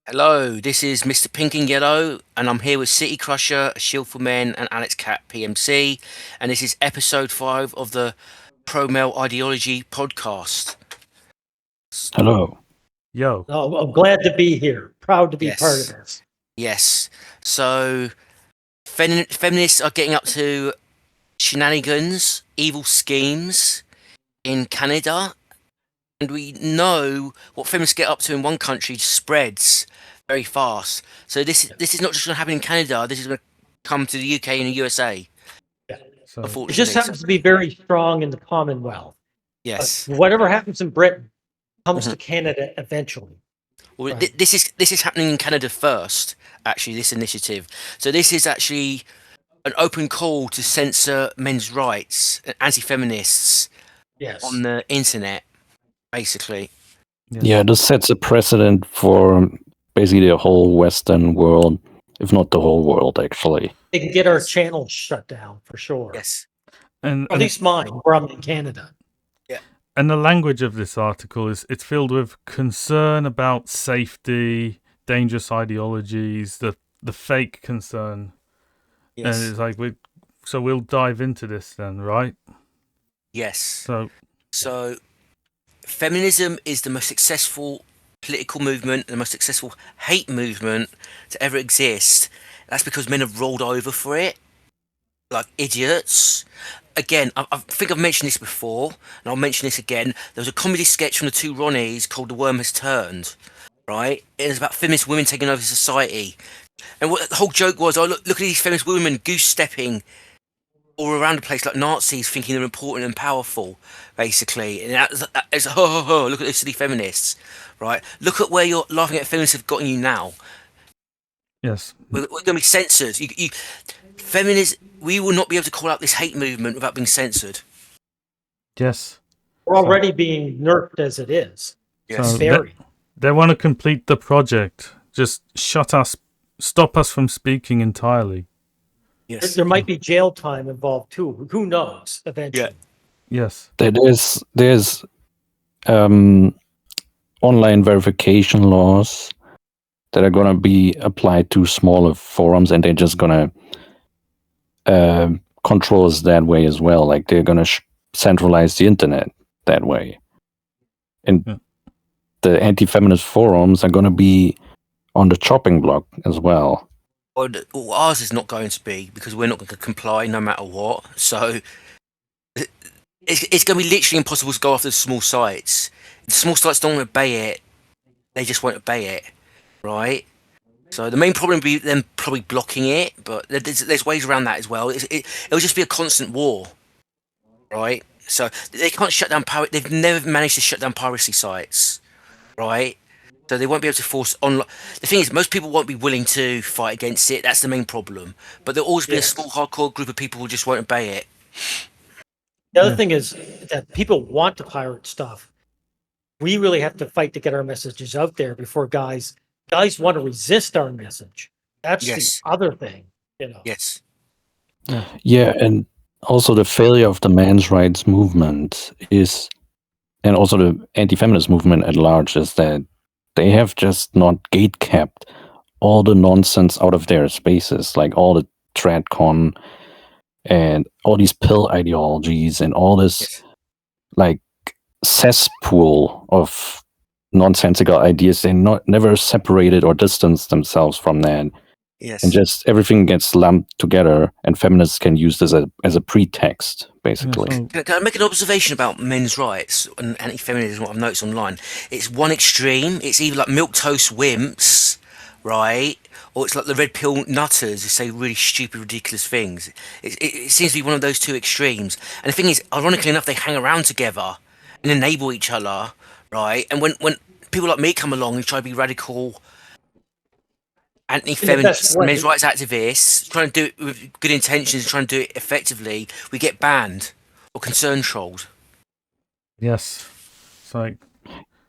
Hello, this is Mr. Pink and Yellow, and I'm here with City Crusher, Shield for Men, and Alex Cat PMC, and this is episode 5 of the Pro Male Ideology podcast. Hello. Yo. Oh, I'm glad to be here. Proud to be part of this. Yes. So, feminists are getting up to shenanigans, evil schemes in Canada, and we know what feminists get up to in one country spreads very fast. So this is not just going to happen in Canada. This is going to come to the UK and the USA. Yeah. So It just happens to be very strong in the Commonwealth. Yes. But whatever happens in Britain comes to Canada eventually. Well, Right. this is happening in Canada first. Actually, this initiative. So this is actually an open call to censor men's rights and anti-feminists Yes. on the internet, basically. Yeah, this sets a precedent for basically the whole Western world, if not the whole world, actually. They can get our channels shut down for sure. Yes. and At least mine, where I'm in Canada. and the language of this article it's filled with concern about safety, dangerous ideologies, the fake concern. Yes. And it's like we'll dive into this then, right? Yes. So Feminism is the most successful political movement, the most successful hate movement to ever exist. That's because men have rolled over for it, like idiots. Again, I think I've mentioned this before, and I'll mention this again. There was a comedy sketch from the two Ronnies called "The Worm Has Turned," right? It was about feminist women taking over society, and what the whole joke was, oh look at these feminist women goose stepping all around the place like Nazis, thinking they're important and powerful, basically. And it's ho ho ho! Look at those silly feminists, right? Look at where you're laughing at feminists have gotten you now. yes, We're going to be censored. Feminists, we will not be able to call out this hate movement without being censored. yes. We're already being nerfed as it is. Yes. So Very. they want to complete the project. Just stop us from speaking entirely. Yes. There might be jail time involved too. Who knows eventually? Yes. There's online verification laws that are going to be applied to smaller forums, and they're just going to control us that way as well. Like they're going to centralize the internet that way. And Yeah. the anti-feminist forums are going to be on the chopping block as well. Well, ours is not going to be, because we're not going to comply no matter what. So it's going to be literally impossible to go after the small sites. If the small sites don't obey it, they just won't obey it, right? So the main problem would be them probably blocking it, but there's ways around that as well. It'll just be a constant war, right? So they can't shut down they've never managed to shut down piracy sites, right? So they won't be able to force online. The thing is, most people won't be willing to fight against it. That's the main problem. But there'll always be a Yes. small, hardcore group of people who just won't obey it. The other Yeah. thing is that people want to pirate stuff. We really have to fight to get our messages out there before guys want to resist our message. That's Yes. the other thing, you know. Yes. Yeah, and also the failure of the men's rights movement is, and also the anti-feminist movement at large, is that they have just not gate-kept all the nonsense out of their spaces, like all the tradcon and all these pill ideologies and all this Yes. like cesspool of nonsensical ideas. They never separated or distanced themselves from that. Yes. And just everything gets lumped together, and feminists can use this as a pretext, basically. So, Can I make an observation about men's rights and anti-feminism? What I've noticed online, it's one extreme. It's either like milquetoast wimps, right, or it's like the red pill nutters who say really stupid, ridiculous things. It seems to be one of those two extremes. And the thing is, ironically enough, they hang around together and enable each other, right? And when people like me come along who try to be radical anti-feminist way. men's rights activists, trying to do it with good intentions, trying to do it effectively, we get banned or concern trolled. yes. It's like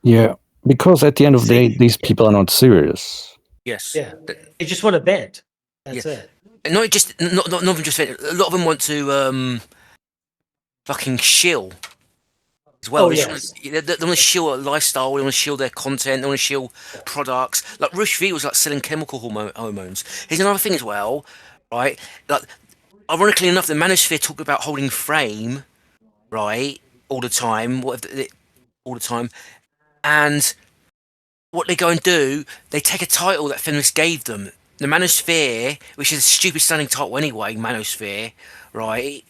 Yeah, because at the end of the day, these people are not serious. Yes. Yeah. They just want to vent. That's Yeah. it. And not even just a lot of them want to fucking shill. as well. Oh, They yes. want to shield a lifestyle. They want to shield their content. They want to shield products. Like Rush V was like selling chemical hormones. Here's another thing as well, right? Like, ironically enough, the Manosphere talk about holding Frame, right, all the time, all the time, and what they go and do, they take a title that feminists gave them. The Manosphere, which is a stupid sounding title anyway, Manosphere, right?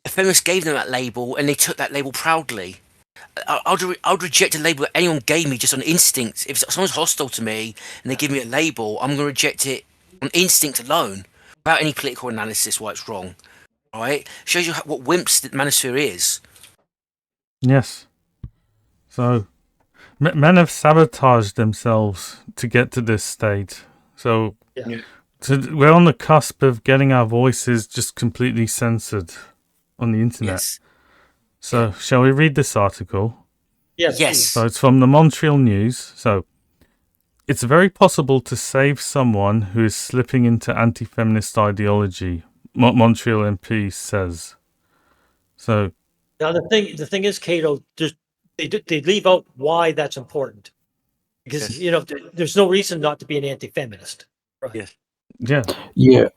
The feminists gave them that label, and they took that label proudly. I would reject a label that anyone gave me just on instinct. If someone's hostile to me and they give me a label, I'm going to reject it on instinct alone, without any political analysis why it's wrong. Right? Shows you what wimps the Manosphere is. Yes. So, men have sabotaged themselves to get to this state. So, Yeah. we're on the cusp of getting our voices just completely censored on the internet. Yes. So, shall we read this article? Yes. Yes. please. So, it's from the Montreal News. So, it's very possible to save someone who is slipping into anti-feminist ideology, Montreal MP says. So, Now the thing is, Cato, they leave out why that's important, because there's no reason not to be an anti-feminist. Right. Yes. yeah. Yeah.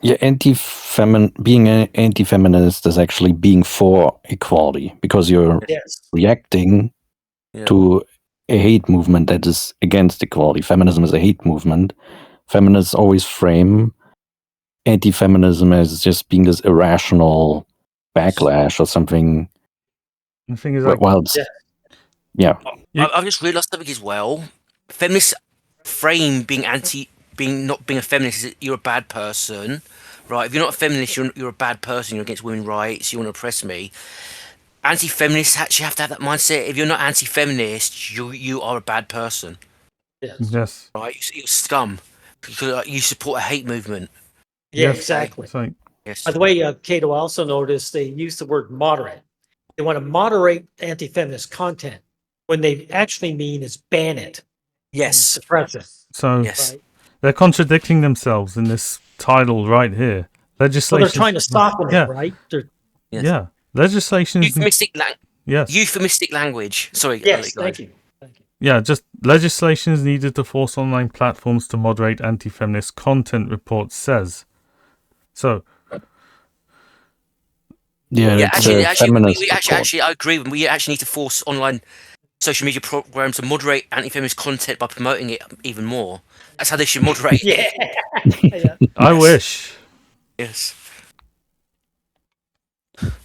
Yeah, being an anti-feminist is actually being for equality, because you're Yes. reacting Yeah. to a hate movement that is against equality. Feminism is a hate movement. Feminists always frame anti-feminism as just being this irrational backlash or something. The thing is, While it's, yeah. I've just realised something as well. Feminists frame not being a feminist is that you're a bad person, right? If you're not a feminist, you're a bad person. You're against women's rights. You want to oppress me. Anti-feminists actually have to have that mindset. If you're not anti-feminist, you are a bad person, Yes. yes. right? You're scum because you support a hate movement. Yeah. Yes. Exactly. It's like, Yes. By the way, Cato, also noticed they use the word moderate. They want to moderate anti-feminist content when they actually mean is ban it, and Yes. suppress it. so Yes. Right. they're contradicting themselves in this title right here. So Legislation. they're trying to soften Yeah. it, right? Yes. Yeah. Legislation. Euphemistic language. Sorry. Yes. Thank you. Yeah, just legislation is needed to force online platforms to moderate anti-feminist content, report says. So, Yeah, Yeah, it's actually, a feminist report. actually, I agree. We actually need to force online social media programs to moderate anti-feminist content by promoting it even more. That's how they should moderate Yeah. it. Yeah. I Yes. wish. Yes.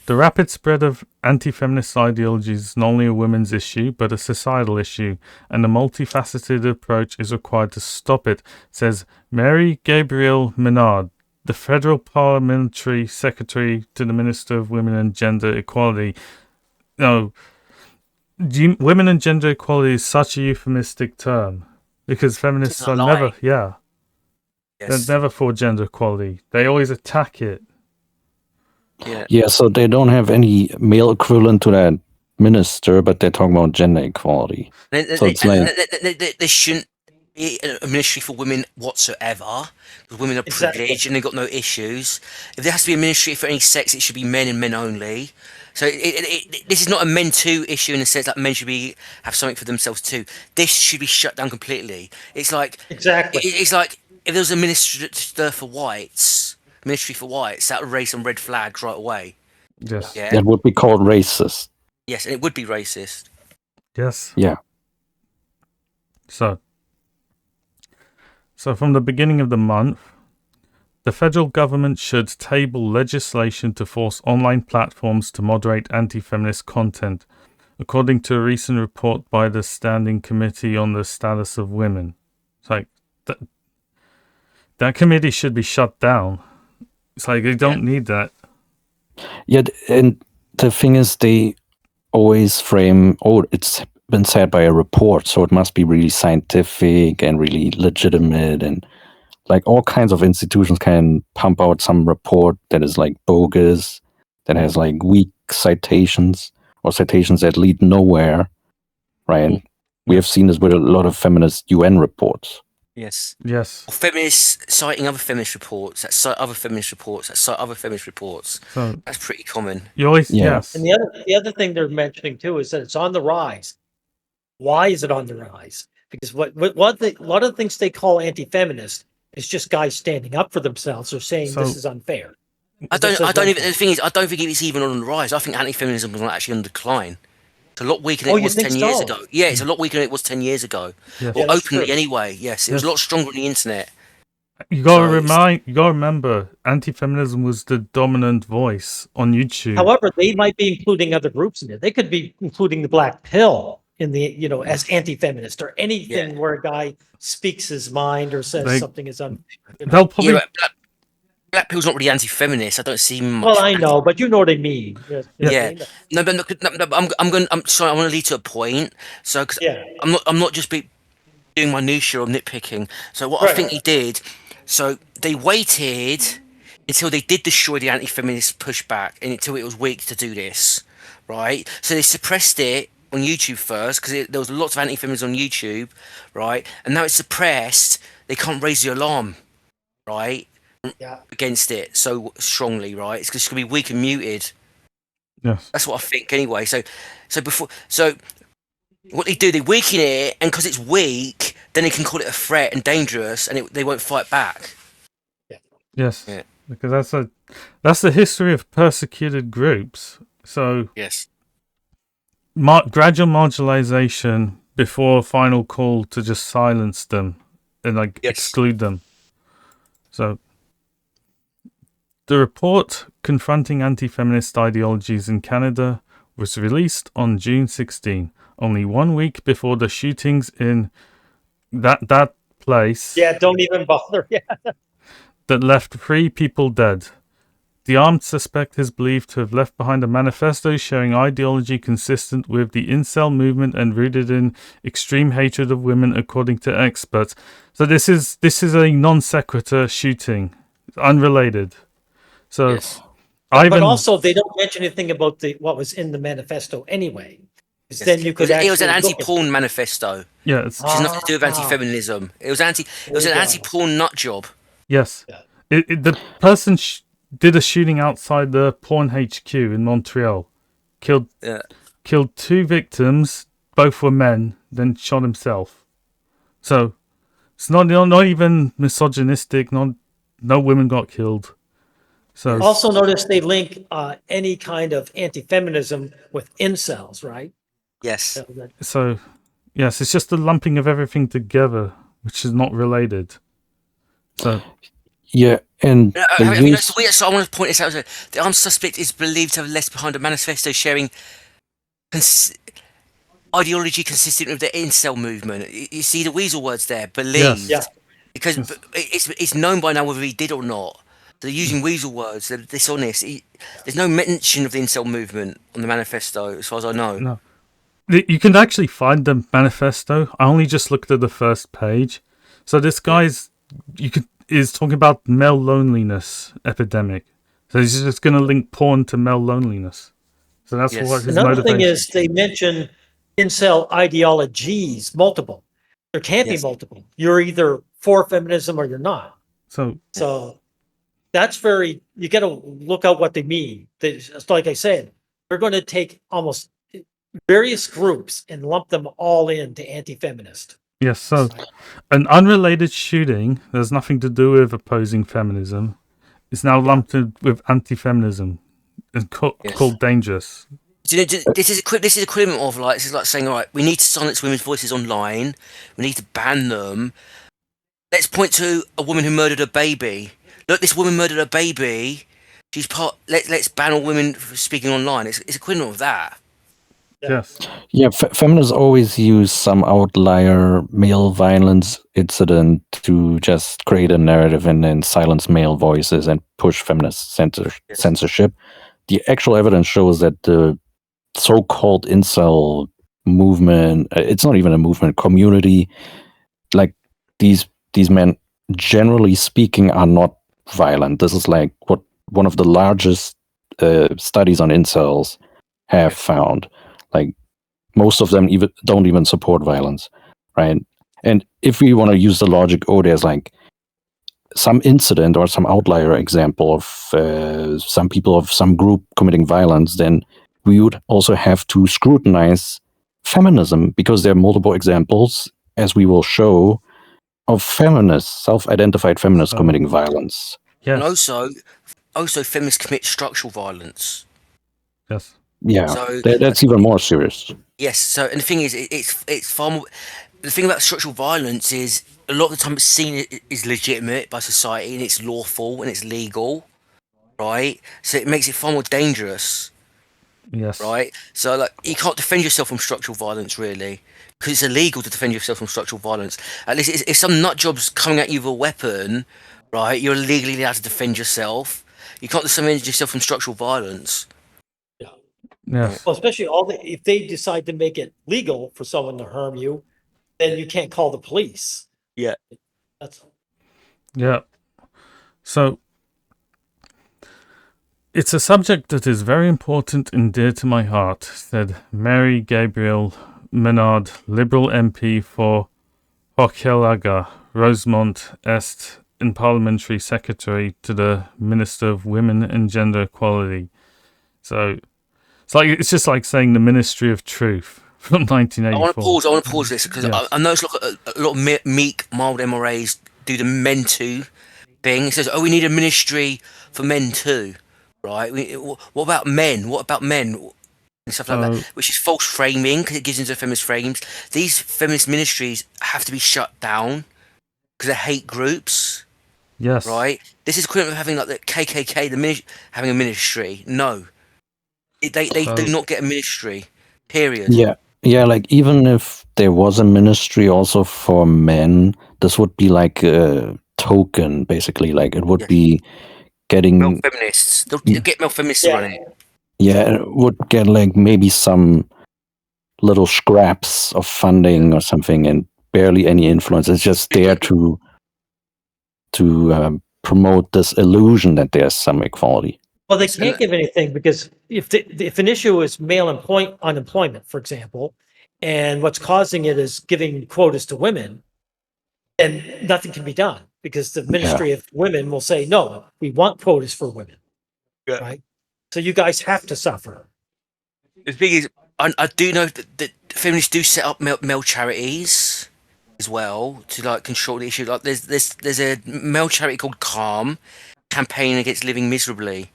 The rapid spread of anti-feminist ideologies is not only a women's issue, but a societal issue, and a multifaceted approach is required to stop it, says Mary Gabrielle Menard, the Federal Parliamentary Secretary to the Minister of Women and Gender Equality. No, women and gender equality is such a euphemistic term, because feminists It's not are a lie. never, Yes. they're never for gender equality. They always attack it. Yeah. Yeah, so they don't have any male equivalent to that minister, but they're talking about gender equality. So it's like- There shouldn't be a ministry for women whatsoever, because women are Exactly. privileged and they've got no issues. If there has to be a ministry for any sex, it should be men and men only. So this is not a men too issue in the sense that men should have something for themselves too. This should be shut down completely. It's like Exactly. it's like if there was a ministry for whites, that would raise some red flags right away. Yes. Yeah. that would be called racist. Yes, and it would be racist. Yes. Yeah. So from the beginning of the month, the federal government should table legislation to force online platforms to moderate anti-feminist content, according to a recent report by the Standing Committee on the Status of Women. It's like that committee should be shut down. It's like they don't need that. Yeah, and the thing is, they always frame, it's been said by a report, so it must be really scientific and really legitimate, and like all kinds of institutions can pump out some report that is like bogus, that has like weak citations or citations that lead nowhere, right? We have seen this with a lot of feminist UN reports. Yes. Yes. Or feminists citing other feminist reports, that cite other feminist reports, that cite other feminist reports. So That's pretty common. you always Yeah. yes. And the other thing they're mentioning too is that it's on the rise. Why is it on the rise? Because a lot of the things they call anti-feminist is just guys standing up for themselves or saying So- this is unfair. I That says don't one even. thing. The thing is, I don't think it's even on the rise. I think anti-feminism was actually on decline. It's a lot weaker than Oh, it you was think 10 years so? ago. Yeah, it's a lot weaker than it was 10 years ago. Yes. Or Yeah, that's openly true. anyway. Yes, it was a Yes. lot stronger on the internet. You gotta So it's- you gotta remember, anti-feminism was the dominant voice on YouTube. However, they might be including other groups in it. They could be including the Black Pill in the, as anti-feminist or anything where a guy speaks his mind or says They- something is unfair. They'll probably Yeah, but Black Pill's not really anti-feminist. I don't see much. Well, I know, but you know what I mean. Yes, you know what I Yeah. mean? No, but I'm sorry. I want to lead to a point. So, cause Yeah. I'm not just doing minutia or nitpicking. So what I Right. think he did. So they waited until they did destroy the anti-feminist pushback, and until it was weak to do this, right? So they suppressed it on YouTube first because there was lots of anti-feminism on YouTube, right? And now it's suppressed. They can't raise the alarm, right? Yeah. Against it so strongly, right? It's just gonna be weak and muted. yes. That's what I think anyway. So what they do, they weaken it, and because it's weak, then they can call it a threat and dangerous, and they won't fight back. Yes. Yeah. Because that's the history of persecuted groups. So Yes. gradual marginalization before a final call to just silence them and Yes. exclude them. So the report confronting anti-feminist ideologies in Canada was released on June 16, only 1 week before the shootings in that place Yeah, don't even bother. Yeah. that left 3 people dead. The armed suspect is believed to have left behind a manifesto showing ideology consistent with the incel movement and rooted in extreme hatred of women, according to experts. So this is a non sequitur shooting, unrelated. So Yes. But also, they don't mention anything about what was in the manifesto anyway. Because then you could It was an actually look at- anti-porn manifesto. yeah, it's Which has nothing to do with Ah. anti-feminism. It was an There you go. anti-porn nut job. yes. Yeah. The person did a shooting outside the porn HQ in Montreal, killed Yeah. 2 victims, both were men, then shot himself. So it's not even misogynistic. No women got killed. So Also notice they link any kind of anti-feminism with incels, right? Yes. So yes, it's just a lumping of everything together, which is not related. So Yeah, and the I mean, use, so I want to point this out. The armed suspect is believed to have left behind a manifesto sharing ideology consistent with the incel movement. You see the weasel words there, believed. Yeah. Because it's known by now whether he did or not. They're using weasel words. They're dishonest. There's no mention of the incel movement on the manifesto, as far as I know. no, you can actually find the manifesto. I only just looked at the first page. So this guy's is talking about male loneliness epidemic. So he's just going to link porn to male loneliness. So that's Yes. what his Another motivation. thing is they mention incel ideologies, multiple. There can't Yes. be multiple. You're either for feminism or you're not. So So that's you got to look out what they mean. It's like I said, they're going to take almost various groups and lump them all into anti-feminist. yes, so an unrelated shooting that has nothing to do with opposing feminism is now lumped in with anti-feminism and Yes. called dangerous. Do you know, this is equivalent of this is like saying, all right, we need to silence women's voices online. We need to ban them. Let's point to a woman who murdered a baby. Look, this woman murdered a baby. She's part. Let's ban all women from speaking online. It's equivalent of that. Yes. yeah, feminists always use some outlier male violence incident to just create a narrative and then silence male voices and push feminist censorship. The actual evidence shows that the so-called incel movement, it's not even a movement, community, like these men, generally speaking, are not violent. This is like what one of the largest studies on incels have found. Like most of them don't even support violence, right? And if we want to use the logic, there's like some incident or some outlier example of some people of some group committing violence, then we would also have to scrutinize feminism, because there are multiple examples, as we will show, of feminists, self-identified feminists committing violence. Yes. And also feminists commit structural violence. Yes. Yeah, So that's even more serious. yes. So and the thing is, it's far more. The thing about structural violence is a lot of the time it's seen is legitimate by society and it's lawful and it's legal, right? So it makes it far more dangerous, Yes. right? So like you can't defend yourself from structural violence really, because it's illegal to defend yourself from structural violence. At least if some nut job's coming at you with a weapon, right? You're legally allowed to defend yourself. You can't defend yourself from structural violence. Yes. Well, especially if they decide to make it legal for someone to harm you, then you can't call the police. Yeah. That's Yeah. So it's a subject that is very important and dear to my heart, said Mary Gabriel Menard, Liberal MP for Hochelaga, Rosemont Est, and Parliamentary Secretary to the Minister of Women and Gender Equality. So it's just like saying the Ministry of Truth from 1984. I want to pause this because Yes. I know it's like a lot of meek, mild MRAs do the men too thing. It says, "Oh, we need a ministry for men too," right? What about men? What about men? And stuff like that, which is false framing because it gives into feminist frames. These feminist ministries have to be shut down because they're hate groups, Yes. right? This is equivalent of having like the KKK, having a ministry. No, they do not get a ministry. Period. Yeah, like even if there was a ministry also for men, this would be like a token, basically. Like it would be getting male feminists. They'll get male feminists to run it. Yeah, it would get like maybe some little scraps of funding or something, and barely any influence. It's just there to promote this illusion that there's some equality. Well, they can't give anything because if an issue is male unemployment, for example, and what's causing it is giving quotas to women, then nothing can be done because the Ministry of Women will say, no, we want quotas for women. Yeah. Right? So you guys have to suffer. The thing is, I do know that feminists do set up male charities as well to like control the issue. Like there's a male charity called Calm, Campaign Against Living Miserably,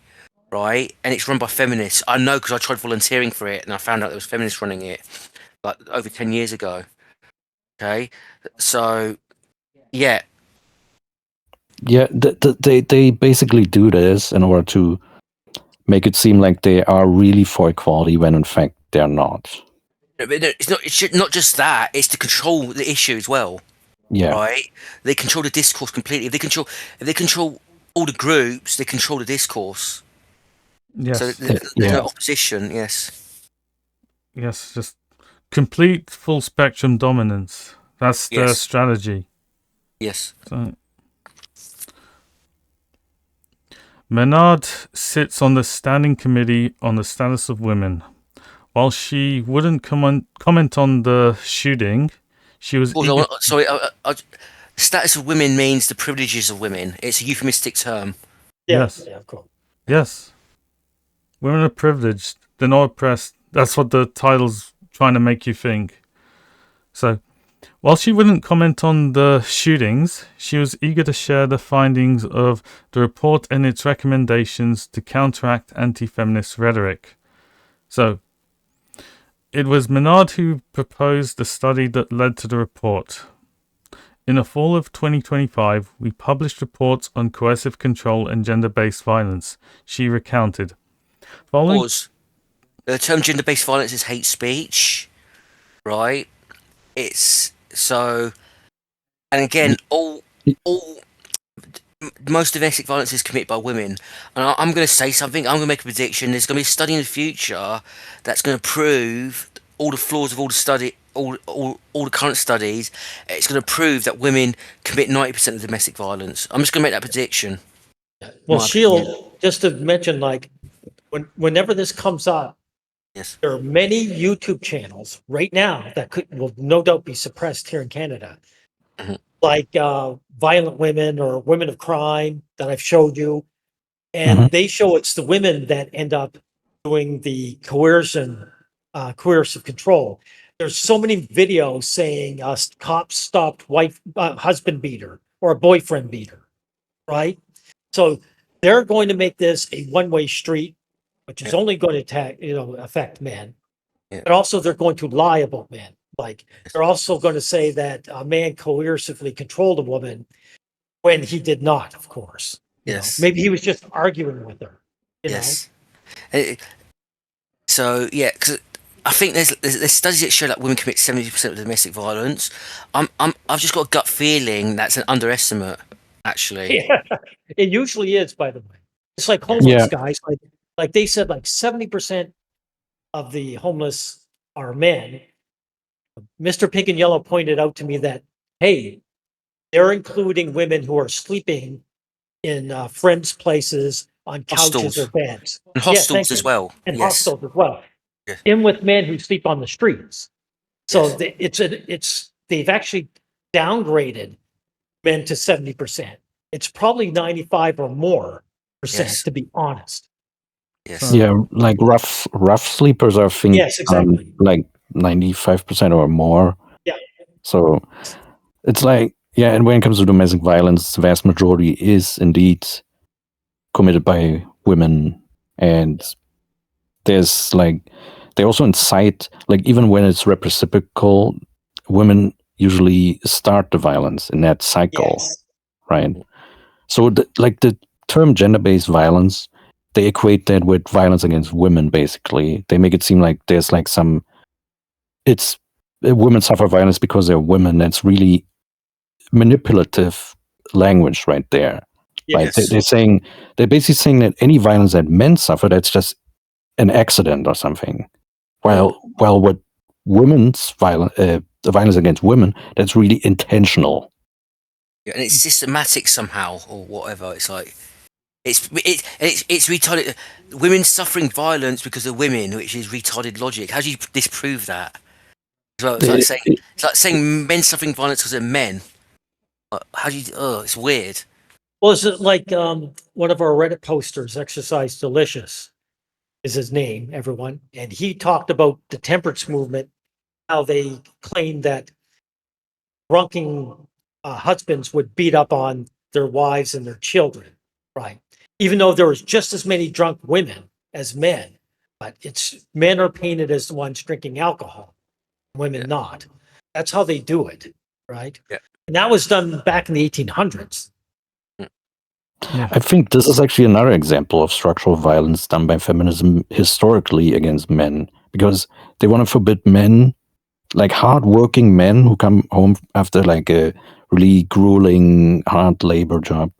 right? And it's run by feminists. I know because I tried volunteering for it and I found out there was feminists running it like over 10 years ago. Okay, so yeah, they basically do this in order to make it seem like they are really for equality when in fact they're not. It's not just that, it's to control the issue as well. Yeah. Right? They control the discourse completely. If they control all the groups, they control the discourse. Yes. So there's no opposition, yes. Yes, just complete full spectrum dominance. That's their strategy. Yes. So, Menard sits on the Standing Committee on the Status of Women. While she wouldn't comment on the shooting, she was status of women means the privileges of women. It's a euphemistic term. Yes. Yeah, of course. Yes. Women are privileged. They're not oppressed. That's what the title's trying to make you think. So, while she wouldn't comment on the shootings, she was eager to share the findings of the report and its recommendations to counteract anti-feminist rhetoric. So, it was Menard who proposed the study that led to the report. In the fall of 2025, we published reports on coercive control and gender-based violence, she recounted. Pause. The term gender-based violence is hate speech, right? It's so, and again, most domestic violence is committed by women. And I'm going to say something. I'm going to make a prediction. There's going to be a study in the future that's going to prove all the flaws of all the study, all the current studies. It's going to prove that women commit 90% of domestic violence. I'm just going to make that prediction. Well, just to mention, like, whenever this comes up, there are many YouTube channels right now that will no doubt be suppressed here in Canada Mhm. like violent women or women of crime that I've showed you. And Mhm. they show it's the women that end up doing the coercive control. There's so many videos saying cops stopped husband beater or a boyfriend beater, right? So they're going to make this a one-way street, which is Yeah. only going to affect men. Yeah. But also they're going to lie about men. Like Yes. they're also going to say that a man coercively controlled a woman when he did not, of course. Yes. Maybe he was just arguing with her, Yes. Uh, So yeah, because I think there's studies that show that women commit 70% of domestic violence. I've just got a gut feeling that's an underestimate, actually. Yeah, it usually is, by the way. It's like Yes. homeless Yeah. guys, like they said, like 70% of the homeless are men. Mr. Pink and Yellow pointed out to me that, hey, they're including women who are sleeping in friends' places on couches or Hostels beds. and Yeah, hostels thank as you. well. And Yes. hostels as well. Yes. In with men who sleep on the streets. So Yes. they've actually downgraded men to 70%. It's probably 95 or more percent, Yes. to be honest. Yes. So Yeah, like rough sleepers, I think, Yes, exactly. like 95% or more. Yeah. So it's like, yeah, and when it comes to domestic violence, the vast majority is indeed committed by women. And there's like, they also incite, like, even when it's reciprocal, women usually start the violence in that cycle, Yes. right? So, like, the term gender-based violence, they equate that with violence against women. Basically, they make it seem like there's like it's women suffer violence because they're women. That's really manipulative language right there. Right? Yes. They're basically saying that any violence that men suffer, that's just an accident or something. While what women's violence, the violence against women, that's really intentional. Yeah, and it's systematic somehow or whatever. It's like it's retarded. Women suffering violence because of women, which is retarded logic. How do you disprove that? So it's like saying men suffering violence because of men. How do you? Oh, it's weird. Well, is it like one of our Reddit posters, Exercise Delicious is his name, everyone. And he talked about the temperance movement, how they claimed that drunken husbands would beat up on their wives and their children, right? Even though there was just as many drunk women as men, but it's men are painted as the ones drinking alcohol, women Yeah. not. That's how they do it, right? Yeah. And that was done back in the 1800s. I think this is actually another example of structural violence done by feminism historically against men, because they want to forbid men, like hardworking men who come home after like a really grueling hard labor job.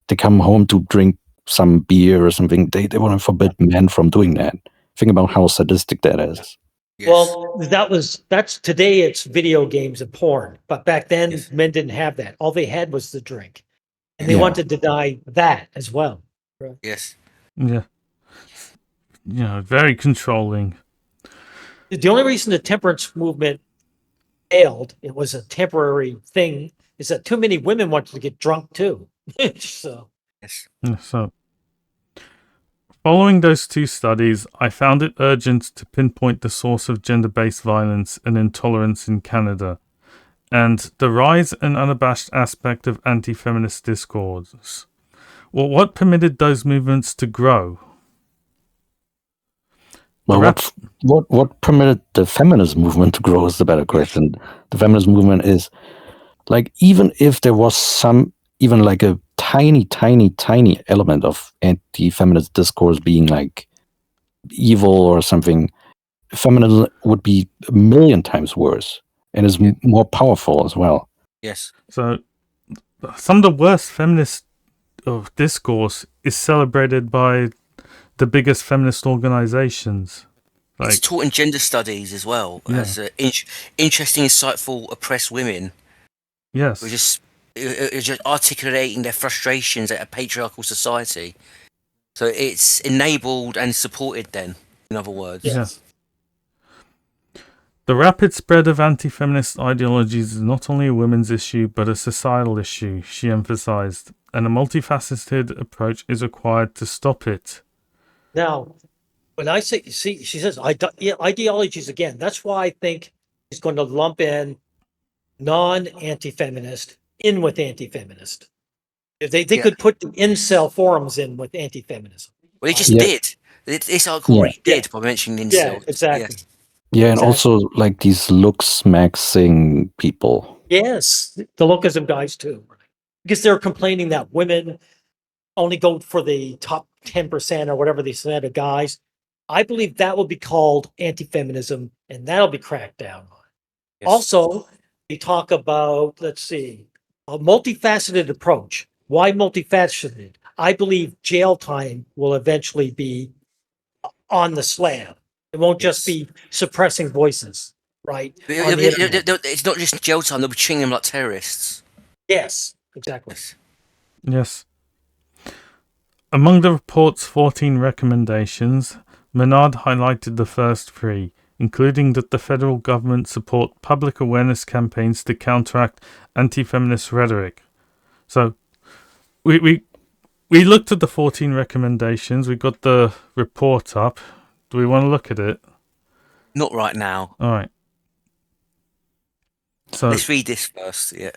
They come home to drink some beer or something. They want to forbid men from doing that. Think about how sadistic that is. Yes. Well, that's today it's video games and porn, but back then Yes. men didn't have that. All they had was the drink. And they Yeah. wanted to deny that as well. Yes. yeah, very controlling. The only reason the temperance movement failed, it was a temporary thing, is that too many women wanted to get drunk too. So Yes. Yeah, so, following those two studies, I found it urgent to pinpoint the source of gender-based violence and intolerance in Canada, and the rise and unabashed aspect of anti-feminist discourse. Well, what permitted those movements to grow? Well, what permitted the feminist movement to grow is the better question. The feminist movement is like, even if there was even like a tiny element of anti-feminist discourse being like evil or something, feminism would be a million times worse and is more powerful as well. Yes. So, some of the worst feminist discourse is celebrated by the biggest feminist organizations. It's taught in gender studies as well as interesting, insightful, oppressed women. Yes. We're just articulating their frustrations at a patriarchal society. So it's enabled and supported then, in other words. Yeah. yes. The rapid spread of anti-feminist ideologies is not only a women's issue, but a societal issue, she emphasized, and a multifaceted approach is required to stop it. Now, when I say, see, she says ideologies again. That's why I think she's going to lump in non-anti-feminist in with anti-feminist. They could put the incel forums in with anti-feminism. Well, he just Yeah. did. This article already Yeah. did by mentioning Yeah, incels. exactly. Yes. Yeah, and Exactly. also like these looks maxing people. Yes, the localism guys too, because they're complaining that women only go for the top 10% or whatever they said of guys. I believe that will be called anti-feminism, and that'll be cracked down on. Yes. Also, they talk about, let's see, a multifaceted approach. Why multifaceted? I believe jail time will eventually be on the slab. It won't just Yes. be suppressing voices, right? On the internet. It's not just jail time, they'll be treating them like terrorists. Yes, exactly. Yes. Yes. Among the report's 14 recommendations, Menard highlighted the first three, including that the federal government support public awareness campaigns to counteract anti-feminist rhetoric. So, we looked at the 14 recommendations. We got the report up. Do we want to look at it? Not right now. All right. So Let's read this first. Yeah.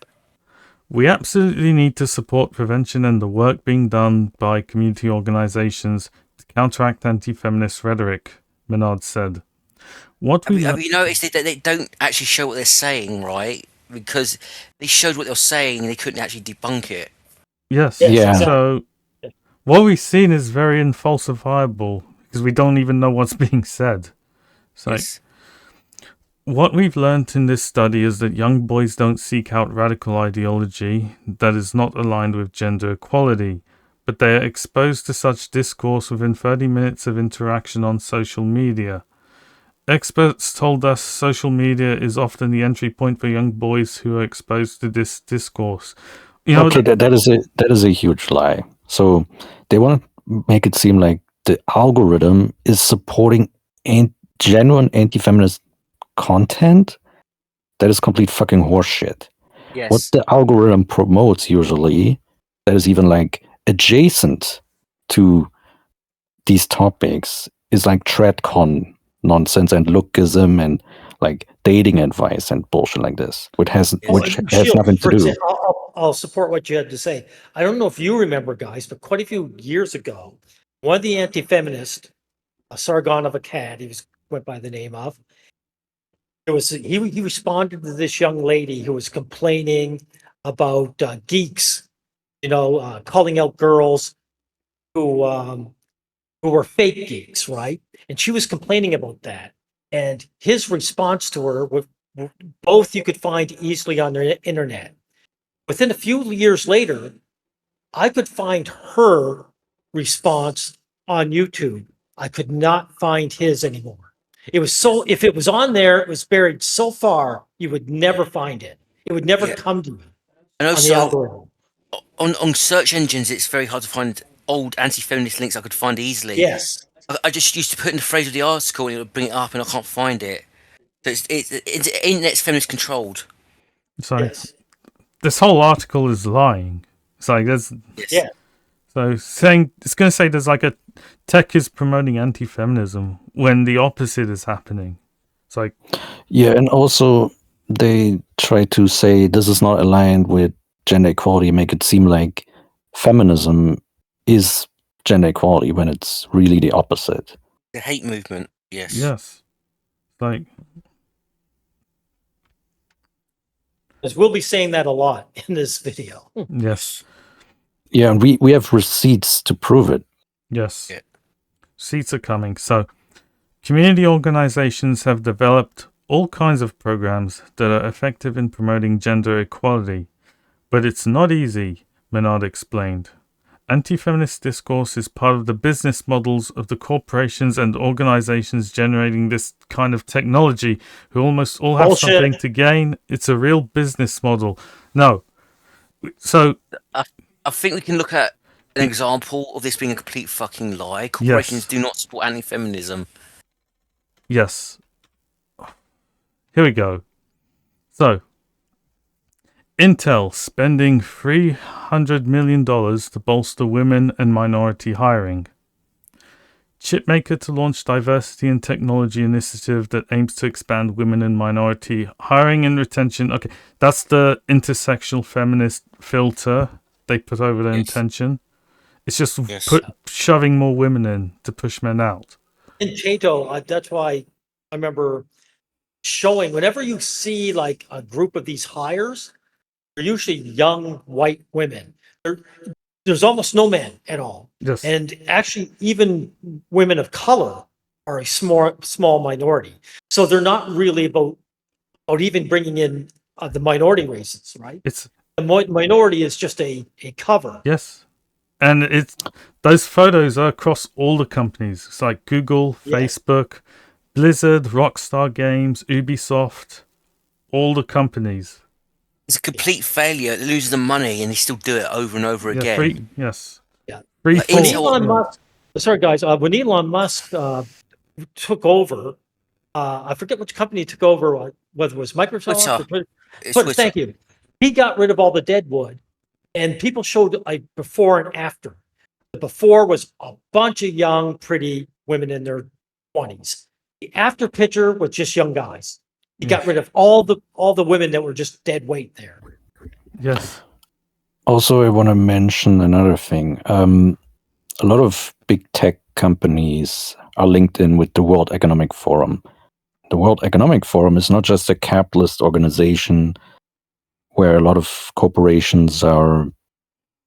we absolutely need to support prevention and the work being done by community organizations to counteract anti-feminist rhetoric, Menard said. Have you noticed that they don't actually show what they're saying, right? Because they showed what they were saying and they couldn't actually debunk it. Yes. Yeah. So what we've seen is very infalsifiable because we don't even know what's being said. So Yes. what we've learned in this study is that young boys don't seek out radical ideology that is not aligned with gender equality, but they are exposed to such discourse within 30 minutes of interaction on social media. Experts told us social media is often the entry point for young boys who are exposed to this discourse. Okay, that is a huge lie. So they want to make it seem like the algorithm is supporting genuine anti-feminist content. That is complete fucking horseshit. Yes. What the algorithm promotes usually, that is even like adjacent to these topics, is like tradcon nonsense and lookism and like dating advice and bullshit like this, which has Shield, nothing to for do. example, I'll support what you had to say. I don't know if you remember, guys, but quite a few years ago, one of the anti-feminists, a Sargon of Akkad, went by the name of, he responded to this young lady who was complaining about geeks, calling out girls who were fake geeks, right? And she was complaining about that. And his response to her, both you could find easily on the internet. Within a few years later, I could find her response on YouTube. I could not find his anymore. It was if it was on there, it was buried so far, you would never find it. It would never come to you And on the also, algorithm. on search engines, it's very hard to find old anti-feminist links I could find easily. Yes. I just used to put in the phrase of the article and it would bring it up, and I can't find it. So it's internet's feminist controlled. So Yes. this whole article is lying. It's like there's Yes. Yeah. so it's going to say there's like a tech is promoting anti-feminism when the opposite is happening. It's like Yeah, and also they try to say this is not aligned with gender equality, make it seem like feminism is gender equality when it's really the opposite. The hate movement. Yes. yes, like Because we'll be saying that a lot in this video. yes, Yeah, and we have receipts to prove it. yes. Yeah. Seats are coming. So community organizations have developed all kinds of programs that are effective in promoting gender equality, but it's not easy, Menard explained. Anti-feminist discourse is part of the business models of the corporations and organizations generating this kind of technology, who almost all have Bullshit. something to gain. It's a real business model. No. So I think we can look at an example of this being a complete fucking lie. Corporations do not support anti-feminism. yes. here we go. So, Intel spending $300 million to bolster women and minority hiring. Chipmaker to launch diversity and technology initiative that aims to expand women and minority hiring and retention. Okay, that's the intersectional feminist filter they put over their intention. It's just shoving more women in to push men out. In Cato, that's why I remember showing, whenever you see like a group of these hires, they're usually young white women. There's almost no men at all. Yes. And actually, even women of color are a small minority. So they're not really about even bringing in the minority races, right? It's the minority is just a cover. Yes. And those photos are across all the companies. It's like Google, Facebook, Blizzard, Rockstar Games, Ubisoft, all the companies. It's a complete failure. It loses the money, and they still do it over and over again. When Elon Musk, sorry guys, when Elon Musk took over, I forget which company he took over, whether it was Microsoft or Twitter. Thank you. He got rid of all the dead wood, and people showed like before and after. The before was a bunch of young, pretty women in their 20s. The after picture was just young guys. He got rid of all the women that were just dead weight there. Yes. Also, I want to mention another thing. A lot of big tech companies are linked in with the World Economic Forum. The World Economic Forum is not just a capitalist organization where a lot of corporations are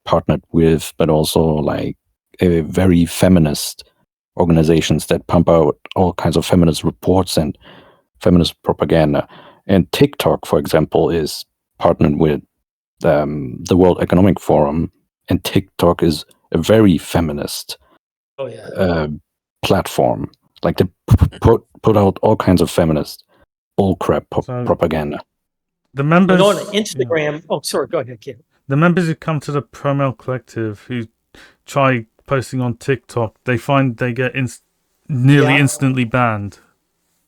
partnered with, but also like a very feminist organizations that pump out all kinds of feminist reports and feminist propaganda. And TikTok, for example, is partnered with the World Economic Forum, and TikTok is a very feminist platform. Like they put out all kinds of feminist bullcrap propaganda. The members on Instagram. Oh, sorry. Go ahead, Kim. The members who come to the Promel Collective who try posting on TikTok, they find they get nearly instantly banned.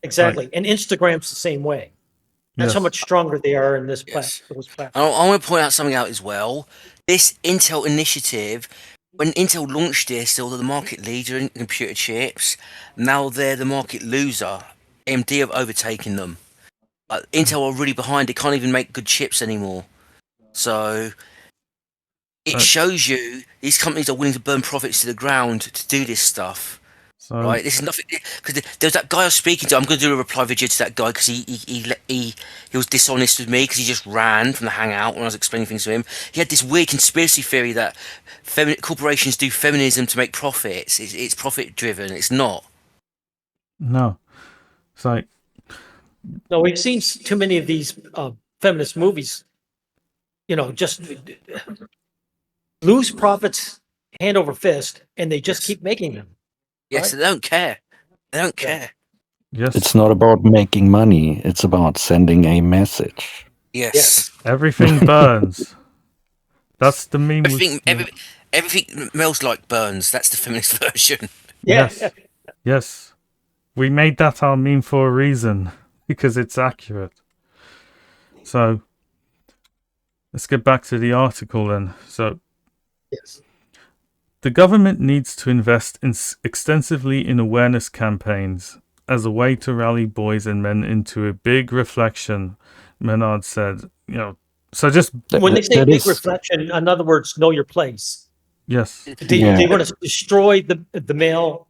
Exactly, and Instagram's the same way. That's how much stronger they are in this platform. I want to point out something out as well. This Intel initiative, when Intel launched this, they were the market leader in computer chips. Now they're the market loser. AMD have overtaken them. Intel are really behind. They can't even make good chips anymore. So it shows you these companies are willing to burn profits to the ground to do this stuff. Right, this is nothing. Because there's that guy I was speaking to. I'm going to do a reply video to that guy because he was dishonest with me because he just ran from the hangout when I was explaining things to him. He had this weird conspiracy theory that corporations do feminism to make profits. It's profit driven. It's not. No, it's like no. We've seen too many of these feminist movies. Just lose profits hand over fist, and they just keep making them. Yes, right? They don't care. They don't care. Yes. It's not about making money. It's about sending a message. Yes. Everything burns. That's the meme. Everything smells like burns. That's the feminist version. Yes. We made that our meme for a reason because it's accurate. So let's get back to the article then. So the government needs to invest extensively in awareness campaigns as a way to rally boys and men into a big reflection, Menard said. So just... When they say big reflection, in other words, know your place. Yes. They want to destroy the male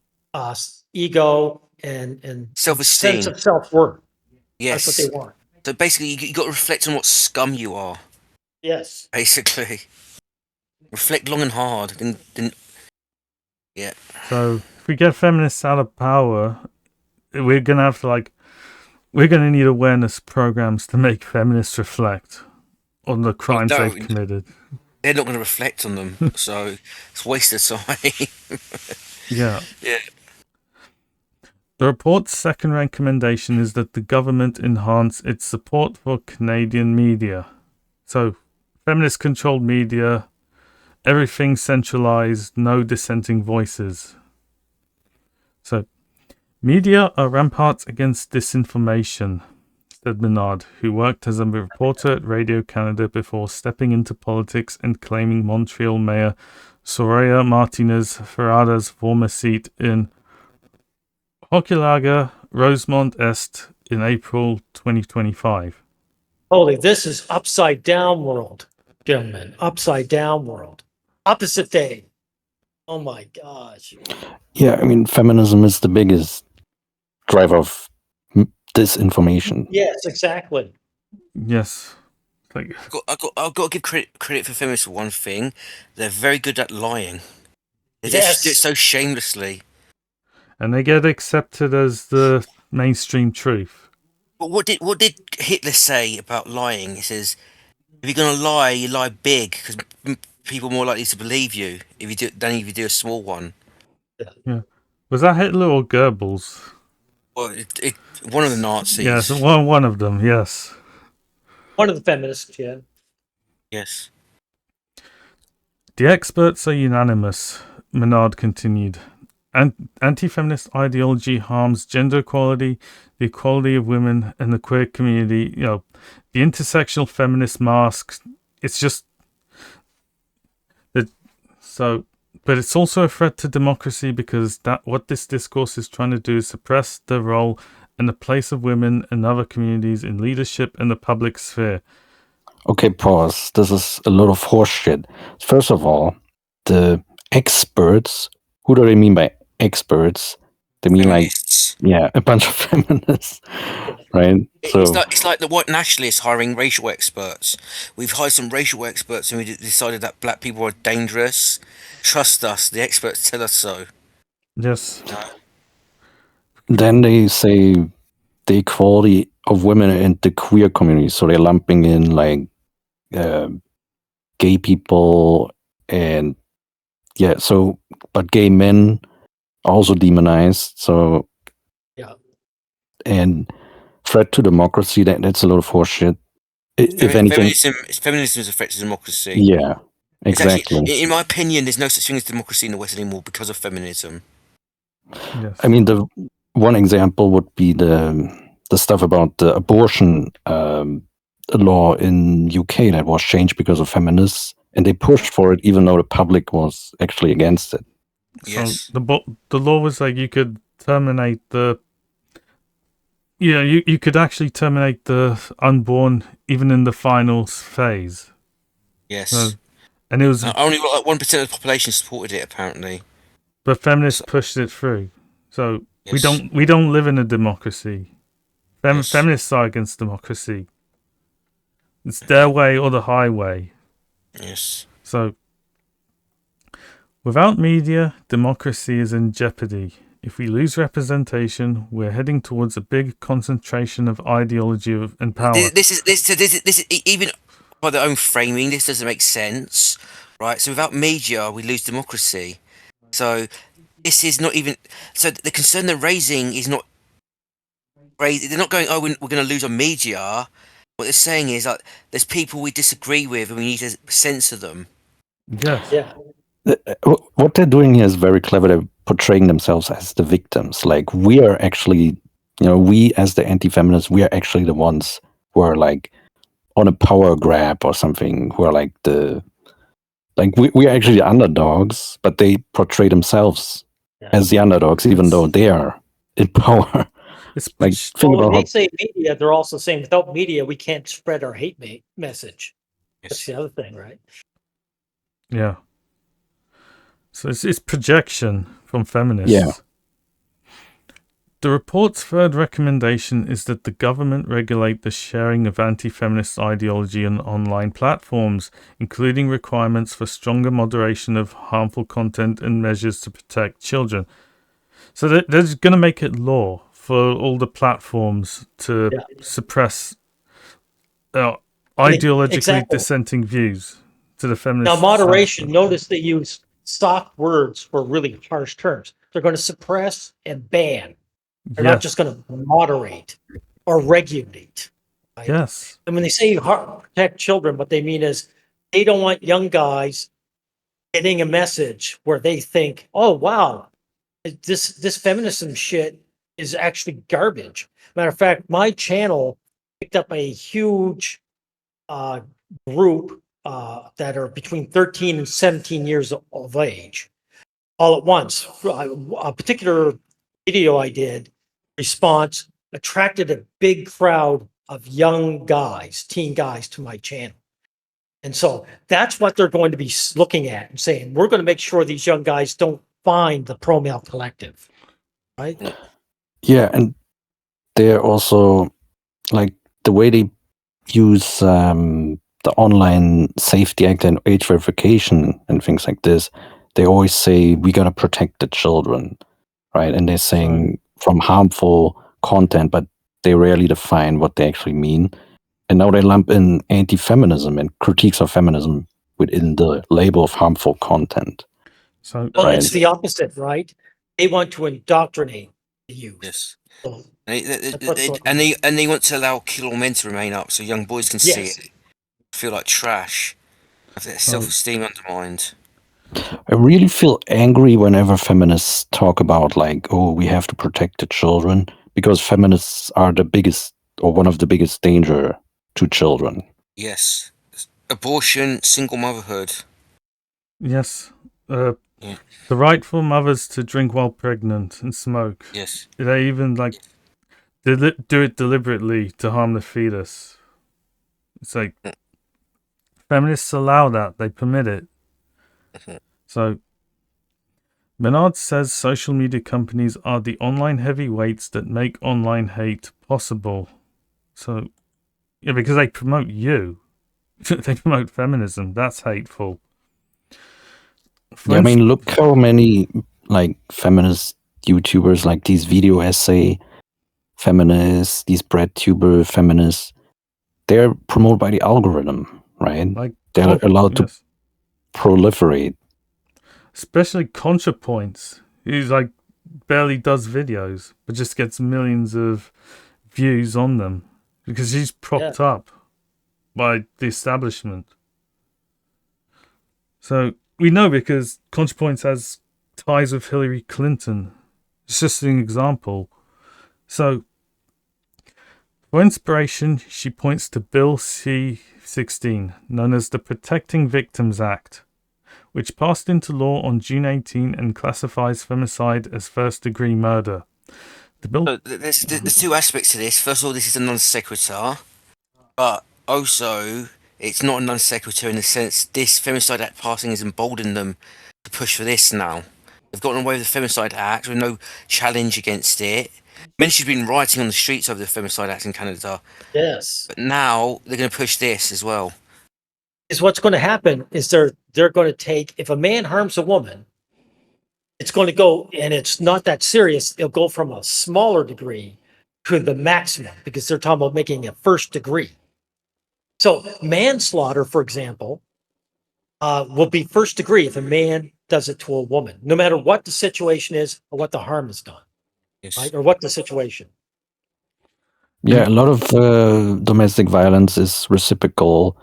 ego and self-esteem. Sense of self-worth. Yes. That's what they want. So basically, you got to reflect on what scum you are. Yes. Basically. Reflect long and hard. Then So if we get feminists out of power, we're gonna have to we're gonna need awareness programs to make feminists reflect on the crimes they've committed. They're not going to reflect on them, so it's a waste of time. Yeah. Yeah. The report's second recommendation is that the government enhance its support for Canadian media. So, feminist-controlled media, everything centralized, no dissenting voices. So, media are ramparts against disinformation. said Menard, who worked as a reporter at Radio Canada before stepping into politics and claiming Montreal Mayor Soraya Martinez Ferrada's former seat in Hochelaga, Rosemont Est in April 2025. Holy, this is upside down world, gentlemen. Upside down world. Opposite day. Oh my gosh. Yeah, I mean, feminism is the biggest driver of disinformation. Yes, exactly. Yes. Like, I've got to give credit for feminists for one thing. They're very good at lying. They Yes. do it so shamelessly. and they get accepted as the mainstream truth. But what did Hitler say about lying? He says, if you're gonna lie, you lie big because people are more likely to believe you than if you do a small one. Was that Hitler or Goebbels? Well, one of the Nazis. Yes, one of them, yes. One of the feminists, yeah. Yes. The experts are unanimous, Menard continued. Anti-feminist ideology harms gender equality, the equality of women, and the queer community. You know, the intersectional feminist mask. It's just that. So, but it's also a threat to democracy because what this discourse is trying to do is suppress the role and the place of women and other communities in leadership and the public sphere. Okay, pause. This is a lot of horseshit. First of all, the experts, who do they mean by experts? They mean Feminists. a bunch of feminists, right? It's like the white nationalists hiring racial experts. We've hired some racial experts and we decided that black people are dangerous. Trust us, the experts tell us so. Yes. Then they say the equality of women and the queer community. So they're lumping in gay people and but gay men are also demonized. So Yeah. and threat to democracy, that's a lot of horseshit. If anything, feminism is a threat to democracy. yeah, exactly. Actually, in my opinion, there's no such thing as democracy in the West anymore because of feminism. Yes. I mean, the one example would be the stuff about the abortion law in UK that was changed because of feminists, and they pushed for it even though the public was actually against it. Yes. So the law was like you could terminate the. Yeah, you could actually terminate the unborn even in the final phase. Yes. And it was only like 1% of the population supported it apparently. but feminists pushed it through. So Yes. we don't live in a democracy. Yes. Feminists are against democracy. It's their way or the highway. Yes. So without media, democracy is in jeopardy. If we lose representation, we're heading towards a big concentration of ideology and power. This is even by their own framing. This doesn't make sense, right? So without media, we lose democracy. So this is not even. So the concern they're raising is not. They're not going. Oh, we're going to lose our media. What they're saying is like there's people we disagree with, and we need to censor them. Yes. Yeah. What they're doing here is very clever. They're portraying themselves as the victims. Like we are actually, we as the anti-feminists, we are actually the ones who are like on a power grab or something. Who are like we are actually the underdogs, but they portray themselves as the underdogs, even though they are in power. It's Like think Well, about when how they say media, they're also saying without media, we can't spread our hate message. That's Yes. the other thing, right? yeah. So it's projection from feminists. Yeah. The report's third recommendation is that the government regulate the sharing of anti-feminist ideology on online platforms, including requirements for stronger moderation of harmful content and measures to protect children. So they're going to make it law for all the platforms to suppress ideologically Exactly. dissenting views to the feminist. Now, moderation, side. notice they use soft words for really harsh terms. They're going to suppress and ban. They're not just going to moderate or regulate. Right? Yes. And when they say protect children, what they mean is they don't want young guys getting a message where they think, oh, wow, this feminism shit is actually garbage. Matter of fact, my channel picked up a huge group that are between 13 and 17 years of age all at once. A particular video I did, response, attracted a big crowd of young guys, teen guys to my channel. And so that's what they're going to be looking at and saying, we're going to make sure these young guys don't find the pro-male collective, right? Yeah, and they're also like the way they use the online safety act and age verification and things like this. They always say we gotta protect the children, right? And they're saying from harmful content, but they rarely define what they actually mean. And now they lump in anti-feminism and critiques of feminism within the label of harmful content. So Well, Right. it's the opposite, right? They want to indoctrinate the youth. Yes. So And they want to allow Kill All Men to remain up so young boys can see Yes. it, feel like trash, have their self-esteem undermined. I really feel angry whenever feminists talk about like, oh, we have to protect the children, because feminists are the biggest or one of the biggest danger to children. Yes. Abortion, single motherhood. yes, Yeah. the right for mothers to drink while pregnant and smoke. Yes. They even like do it deliberately to harm the fetus. It's like feminists allow that; they permit it. So Menard says social media companies are the online heavyweights that make online hate possible. So yeah, because they promote you, they promote feminism. That's hateful. Yeah, I mean, look how many like feminist YouTubers, like these video essay feminists, these breadtuber feminists, they're promoted by the algorithm, right? like They're allowed to yes. proliferate. Especially ContraPoints. He's like barely does videos, but just gets millions of views on them because he's propped up by the establishment. So we know because ContraPoints has ties with Hillary Clinton. It's just an example. So for inspiration, she points to Bill C-16, known as the Protecting Victims Act, which passed into law on June 18 and classifies femicide as first-degree murder. The bill. So there's two aspects to this. First of all, this is a non sequitur, but also it's not a non sequitur in the sense this Femicide Act passing has emboldened them to push for this now. They've gotten away with the Femicide Act with no challenge against it. Mention's been rioting on the streets over the Femicide Act in Canada, Yes. but now they're going to push this as well. Is what's going to happen is they're going to take, if a man harms a woman, it's going to go, and it's not that serious. It'll go from a smaller degree to the maximum because they're talking about making a first degree. So manslaughter, for example, will be first degree if a man does it to a woman, no matter what the situation is or what the harm is done, Yes. right? Or what the situation. Yeah, a lot of domestic violence is reciprocal.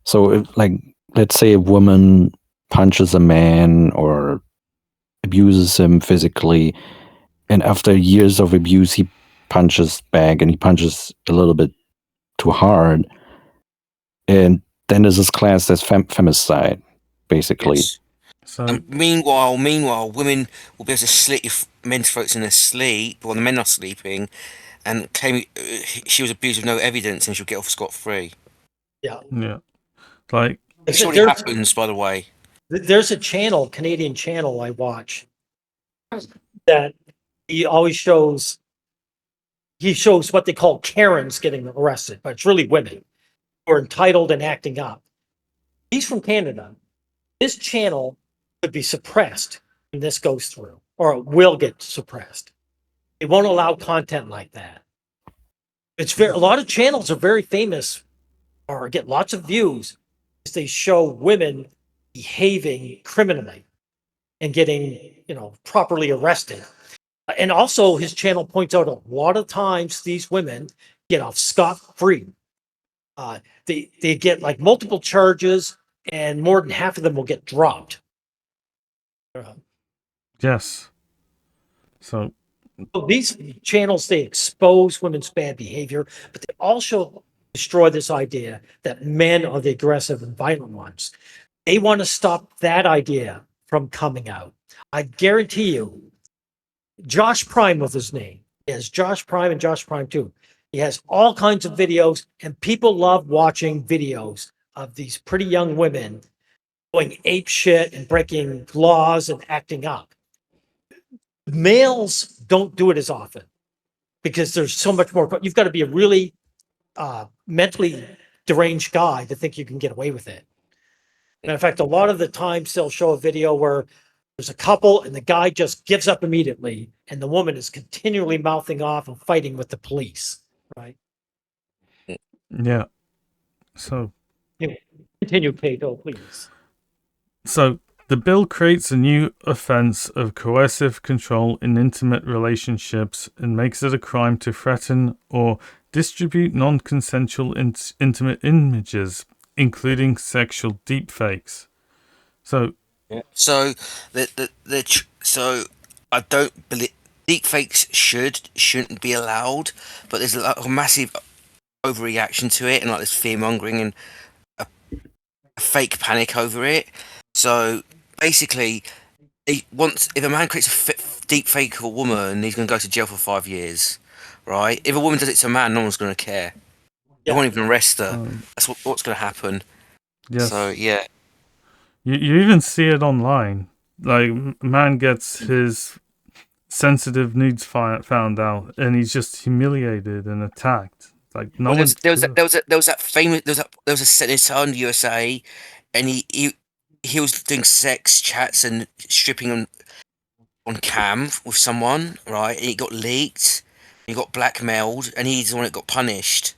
So, if, like, let's say a woman punches a man or abuses him physically, and after years of abuse, he punches back and he punches a little bit too hard. And then there's this class that's femicide, basically. Yes. So Meanwhile, women will be able to slit men's throats in their sleep while the men are sleeping, and claim she was abused with no evidence, and she'll get off scot-free. Yeah. Like This already happens, by the way. There's a channel, Canadian channel I watch that he always shows. He shows what they call Karens getting arrested, but it's really women who are entitled and acting up. He's from Canada. His channel could be suppressed when this goes through, or it will get suppressed. It won't allow content like that. It's a lot of channels are very famous or get lots of views because they show women behaving criminally and getting, properly arrested. And also his channel points out a lot of times these women get off scot-free. They get like multiple charges and more than half of them will get dropped. yes. So So these channels, they expose women's bad behavior, but they also destroy this idea that men are the aggressive and violent ones. They want to stop that idea from coming out. I guarantee you, Josh Prime was his name. Yes, Josh Prime and Josh Prime 2. He has all kinds of videos, and people love watching videos of these pretty young women going ape shit and breaking laws and acting up. Males don't do it as often because there's so much more. You've got to be a really mentally deranged guy to think you can get away with it. And in fact, a lot of the times they'll show a video where there's a couple and the guy just gives up immediately and the woman is continually mouthing off and fighting with the police, right? Yeah. So Continue, Cato, please. So the bill creates a new offense of coercive control in intimate relationships and makes it a crime to threaten or distribute non-consensual intimate images, including sexual deepfakes. So So so I don't believe deepfakes shouldn't be allowed, but there's a massive overreaction to it, and like there's fear mongering and a fake panic over it. So basically, if a man creates a deep fake of a woman, he's going to go to jail for 5 years, right? If a woman does it to a man, no one's going to care. They won't even arrest her. That's what's going to happen. yes. So yeah, You even see it online. Like, a man gets his sensitive nudes found out, and he's just humiliated and attacked. Like, no one. there was that famous there was a senator in the USA, and he was doing sex chats and stripping on cam with someone, right? And it got leaked, he got blackmailed, and he's the one that got punished.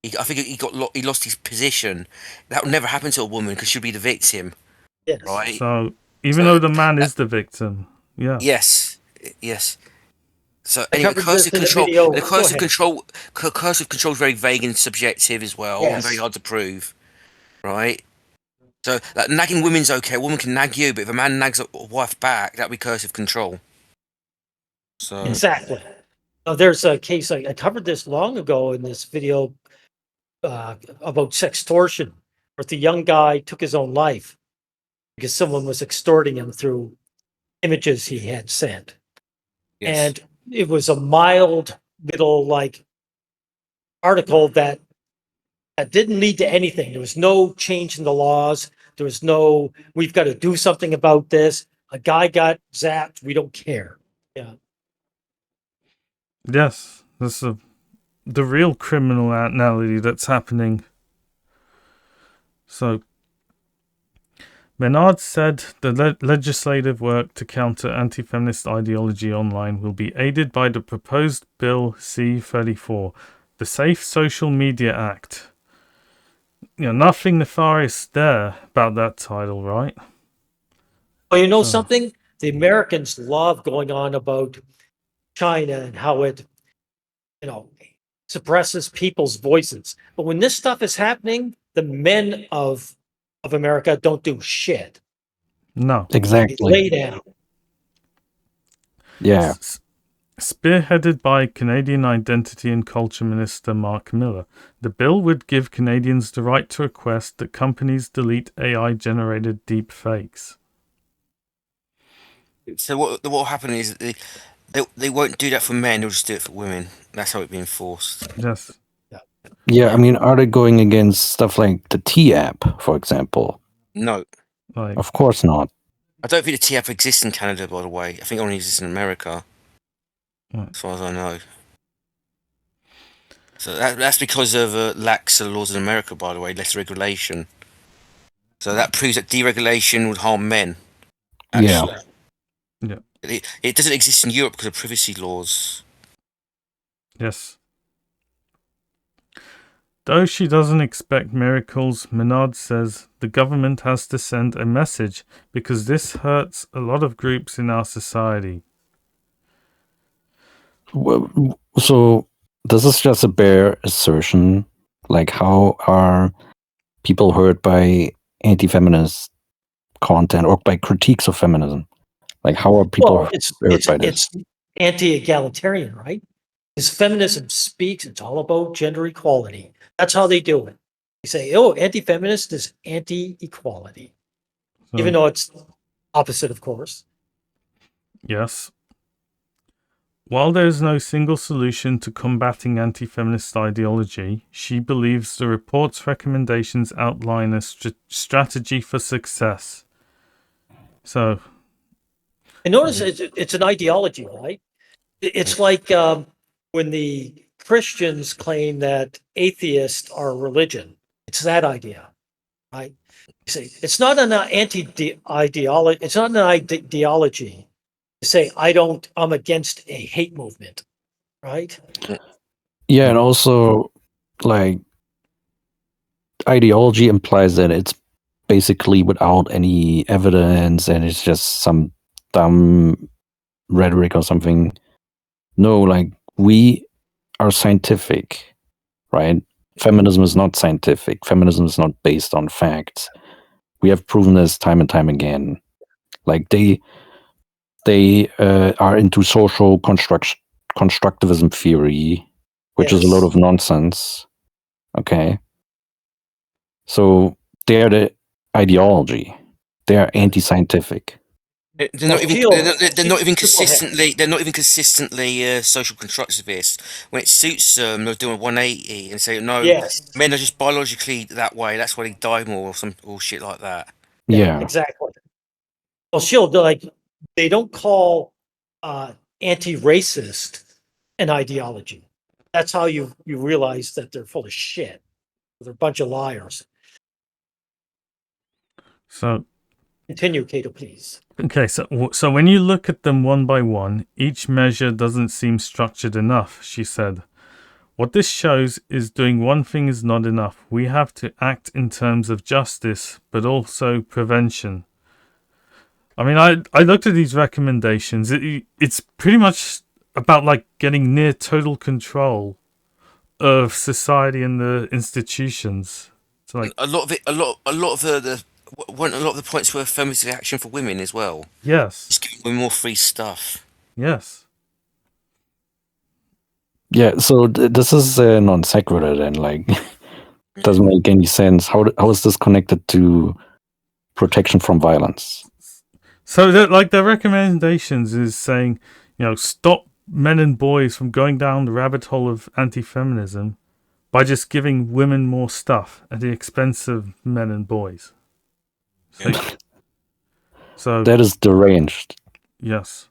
I think he lost his position. That would never happen to a woman because she'll be the victim, Yes. right? So even though the man is the victim, yeah. Yes. So I anyway, covered coercive this in a control. video. The Go coercive ahead. control is very vague and subjective as well, and Yes. very hard to prove, right? So like, nagging women's okay. A woman can nag you, but if a man nags a wife back, that'd be coercive control. So Exactly. There's a case, I covered this long ago in this video about sextortion, where the young guy took his own life because someone was extorting him through images he had sent. yes. And it was a mild little like article that didn't lead to anything. There was no change in the laws. There was no, we've got to do something about this. A guy got zapped. We don't care. Yeah. Yes, that's the real criminality that's happening. So, Menard said the legislative work to counter anti-feminist ideology online will be aided by the proposed Bill C-34, the Safe Social Media Act. Nothing nefarious there about that title, right? Well, you know something? The Americans love going on about China and how it, suppresses people's voices. But when this stuff is happening, the men of America don't do shit. No. They Exactly. lay down. Yeah. Spearheaded by Canadian Identity and Culture Minister Mark Miller, the bill would give Canadians the right to request that companies delete AI-generated deep fakes. So what will happen is that they won't do that for men. They'll just do it for women. That's how it's being enforced. Yes. Yeah, I mean, are they going against stuff like the T app, for example? No, Like, Of course not. I don't think the TF exists in Canada. By the way, I think it only exists in America, Right. as far as I know. So that's because of lax laws in America. By the way, less regulation. So that proves that deregulation would harm men. Actually. Yeah. It doesn't exist in Europe because of privacy laws. Yes. Though she doesn't expect miracles, Menard says the government has to send a message because this hurts a lot of groups in our society. Well, so this is just a bare assertion. Like, how are people hurt by anti-feminist content or by critiques of feminism? Like, how are people Well, hurt by this? anti-egalitarian, right? Because feminism speaks, it's all about gender equality. That's how they do it. They say, oh, anti-feminist is anti-equality, even though it's opposite, of course. Yes. While there is no single solution to combating anti-feminist ideology, she believes the report's recommendations outline a strategy for success. So, And notice it's an ideology, right? It's like when the Christians claim that atheists are a religion. It's that idea, right? You see, it's not an anti-ideology. It's not an ideology to say I'm against a hate movement, right? Yeah, and also like ideology implies that it's basically without any evidence and it's just some dumb rhetoric or something. No, like we are scientific, right? Feminism is not scientific. Feminism is not based on facts. We have proven this time and time again. Like they are into social constructivism theory, which is a lot Yes. of nonsense. Okay, so they are the ideology. They are anti-scientific. They're not even. They're not even consistently. They're not even consistently social constructivists. When it suits them, they'll do a 180 and say, "No, Yes. men are just biologically that way. That's why they die more, or some bullshit like that." Yeah, Exactly. Well, they don't call anti-racist an ideology. That's how you realize that they're full of shit. They're a bunch of liars. so Continue, Cato, please. okay, so when you look at them one by one, each measure doesn't seem structured enough, she said. What this shows is doing one thing is not enough. We have to act in terms of justice, but also prevention. I mean, I looked at these recommendations. It's pretty much about like getting near total control of society and the institutions. It's like, A lot of it. A lot of weren't a lot of the points were feminist action for women as well. yes, Just giving women more free stuff. yes. yeah. So this is a non sequitur, then. Like, doesn't make any sense. How is this connected to protection from violence? So the recommendations is saying, stop men and boys from going down the rabbit hole of anti-feminism by just giving women more stuff at the expense of men and boys. So That is deranged. yes,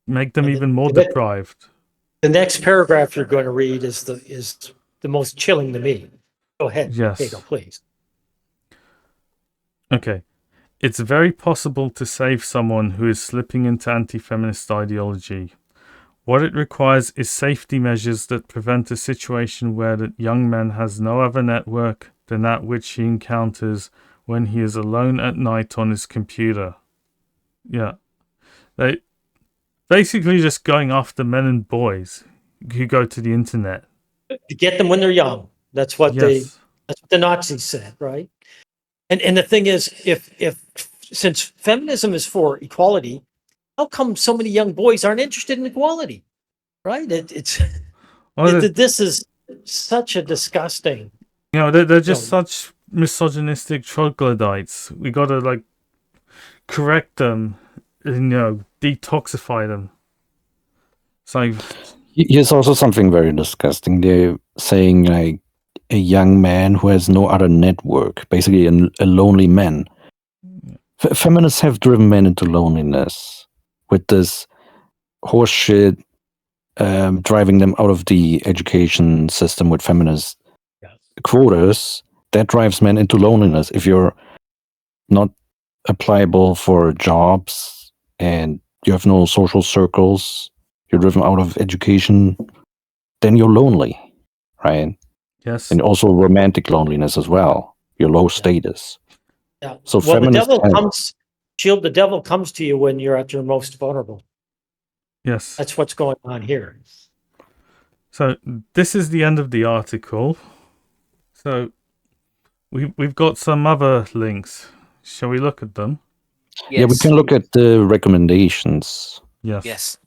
make them And even more the- deprived. The next paragraph you're going to read is the most chilling to me. Go ahead, Yes. Cato, please. Okay. It's very possible to save someone who is slipping into anti-feminist ideology. What it requires is safety measures that prevent a situation where the young man has no other network than that which he encounters when he is alone at night on his computer. Yeah. They basically just going after men and boys who go to the internet. To get them when they're young. That's what Yes. that's what the Nazis said, right? And the thing is, if since feminism is for equality, how come so many young boys aren't interested in equality? Right? This is such a disgusting. They're just No. such misogynistic troglodytes. We gotta like correct them, and, detoxify them. So Here's also something very disgusting. They're saying like a young man who has no other network, basically a lonely man. Feminists have driven men into loneliness with this horseshit, driving them out of the education system with feminist Yes. quotas. That drives men into loneliness. If you're not applicable for jobs and you have no social circles, you're driven out of education, then you're lonely, right? yes, And also romantic loneliness as well. Your low status. Yeah. So Well, feminists the devil comes to you when you're at your most vulnerable. yes. That's what's going on here. So this is the end of the article. So we've got some other links. Shall we look at them? Yeah, we can look at the recommendations. Yes. Yes.